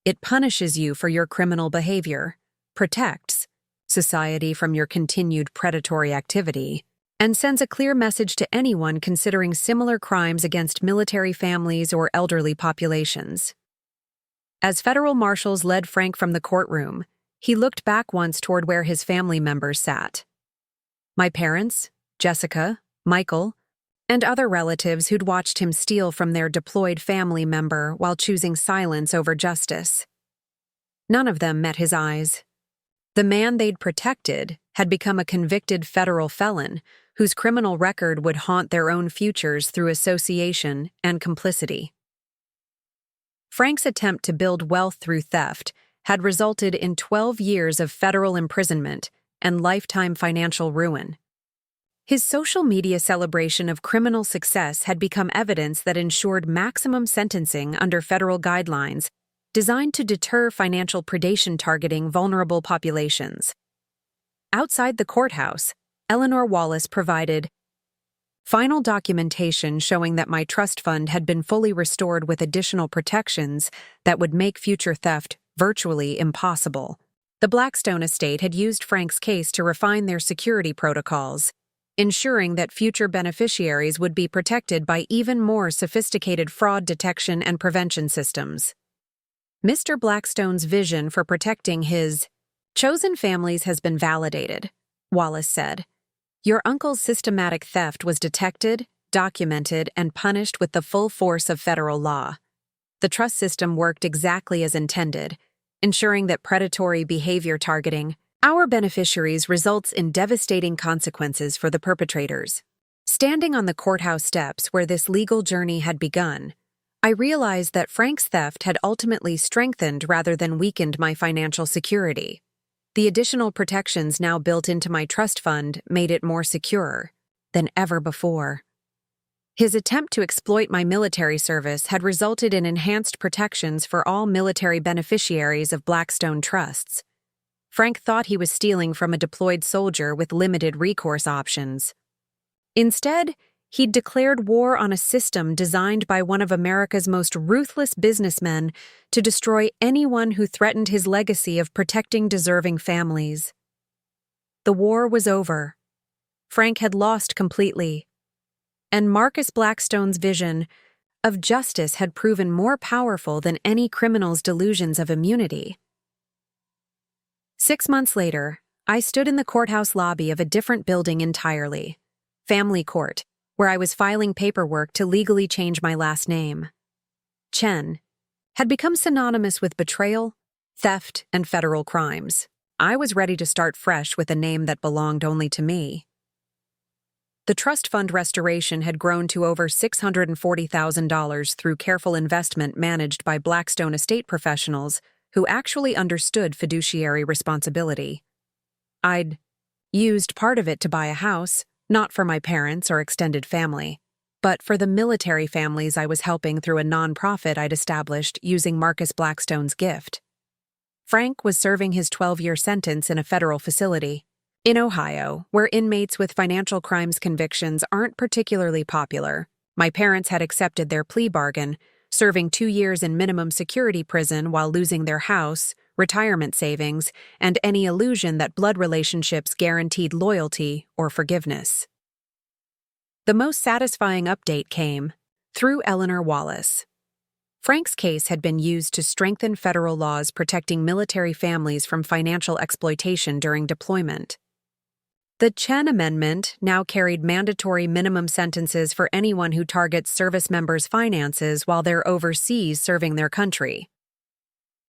It punishes you for your criminal behavior, protects society from your continued predatory activity, and sends a clear message to anyone considering similar crimes against military families or elderly populations. As federal marshals led Frank from the courtroom, he looked back once toward where his family members sat. My parents, Jessica, Michael, and other relatives who'd watched him steal from their deployed family member while choosing silence over justice. None of them met his eyes. The man they'd protected had become a convicted federal felon whose criminal record would haunt their own futures through association and complicity. Frank's attempt to build wealth through theft had resulted in 12 years of federal imprisonment and lifetime financial ruin. His social media celebration of criminal success had become evidence that ensured maximum sentencing under federal guidelines designed to deter financial predation targeting vulnerable populations. Outside the courthouse, Eleanor Wallace provided final documentation showing that my trust fund had been fully restored with additional protections that would make future theft virtually impossible. The Blackstone estate had used Frank's case to refine their security protocols, ensuring that future beneficiaries would be protected by even more sophisticated fraud detection and prevention systems. Mr. Blackstone's vision for protecting his chosen families has been validated, Wallace said. Your uncle's systematic theft was detected, documented, and punished with the full force of federal law. The trust system worked exactly as intended, ensuring that predatory behavior targeting our beneficiaries results in devastating consequences for the perpetrators. Standing on the courthouse steps where this legal journey had begun, I realized that Frank's theft had ultimately strengthened rather than weakened my financial security. The additional protections now built into my trust fund made it more secure than ever before. His attempt to exploit my military service had resulted in enhanced protections for all military beneficiaries of Blackstone trusts. Frank thought he was stealing from a deployed soldier with limited recourse options. Instead, he'd declared war on a system designed by one of America's most ruthless businessmen to destroy anyone who threatened his legacy of protecting deserving families. The war was over. Frank had lost completely. And Marcus Blackstone's vision of justice had proven more powerful than any criminal's delusions of immunity. 6 months later, I stood in the courthouse lobby of a different building entirely, Family Court, where I was filing paperwork to legally change my last name. Chen had become synonymous with betrayal, theft, and federal crimes. I was ready to start fresh with a name that belonged only to me. The trust fund restoration had grown to over $640,000 through careful investment managed by Blackstone estate professionals who actually understood fiduciary responsibility. I'd used part of it to buy a house, not for my parents or extended family, but for the military families I was helping through a nonprofit I'd established using Marcus Blackstone's gift. Frank was serving his 12-year sentence in a federal facility in Ohio, where inmates with financial crimes convictions aren't particularly popular. My parents had accepted their plea bargain, serving 2 years in minimum security prison while losing their house, retirement savings, and any illusion that blood relationships guaranteed loyalty or forgiveness. The most satisfying update came through Eleanor Wallace. Frank's case had been used to strengthen federal laws protecting military families from financial exploitation during deployment. The Chen Amendment now carried mandatory minimum sentences for anyone who targets service members' finances while they're overseas serving their country.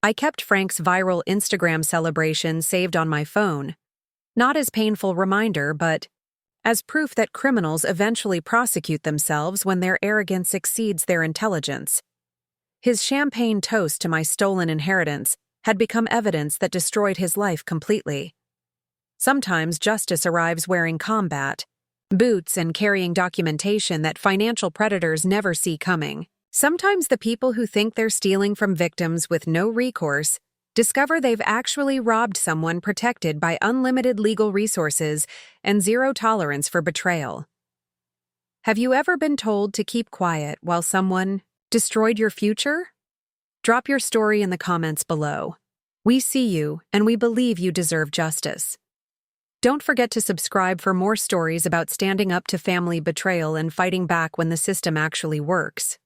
I kept Frank's viral Instagram celebration saved on my phone, not as painful reminder, but as proof that criminals eventually prosecute themselves when their arrogance exceeds their intelligence. His champagne toast to my stolen inheritance had become evidence that destroyed his life completely. Sometimes justice arrives wearing combat boots and carrying documentation that financial predators never see coming. Sometimes the people who think they're stealing from victims with no recourse discover they've actually robbed someone protected by unlimited legal resources and zero tolerance for betrayal. Have you ever been told to keep quiet while someone destroyed your future? Drop your story in the comments below. We see you, and we believe you deserve justice. Don't forget to subscribe for more stories about standing up to family betrayal and fighting back when the system actually works.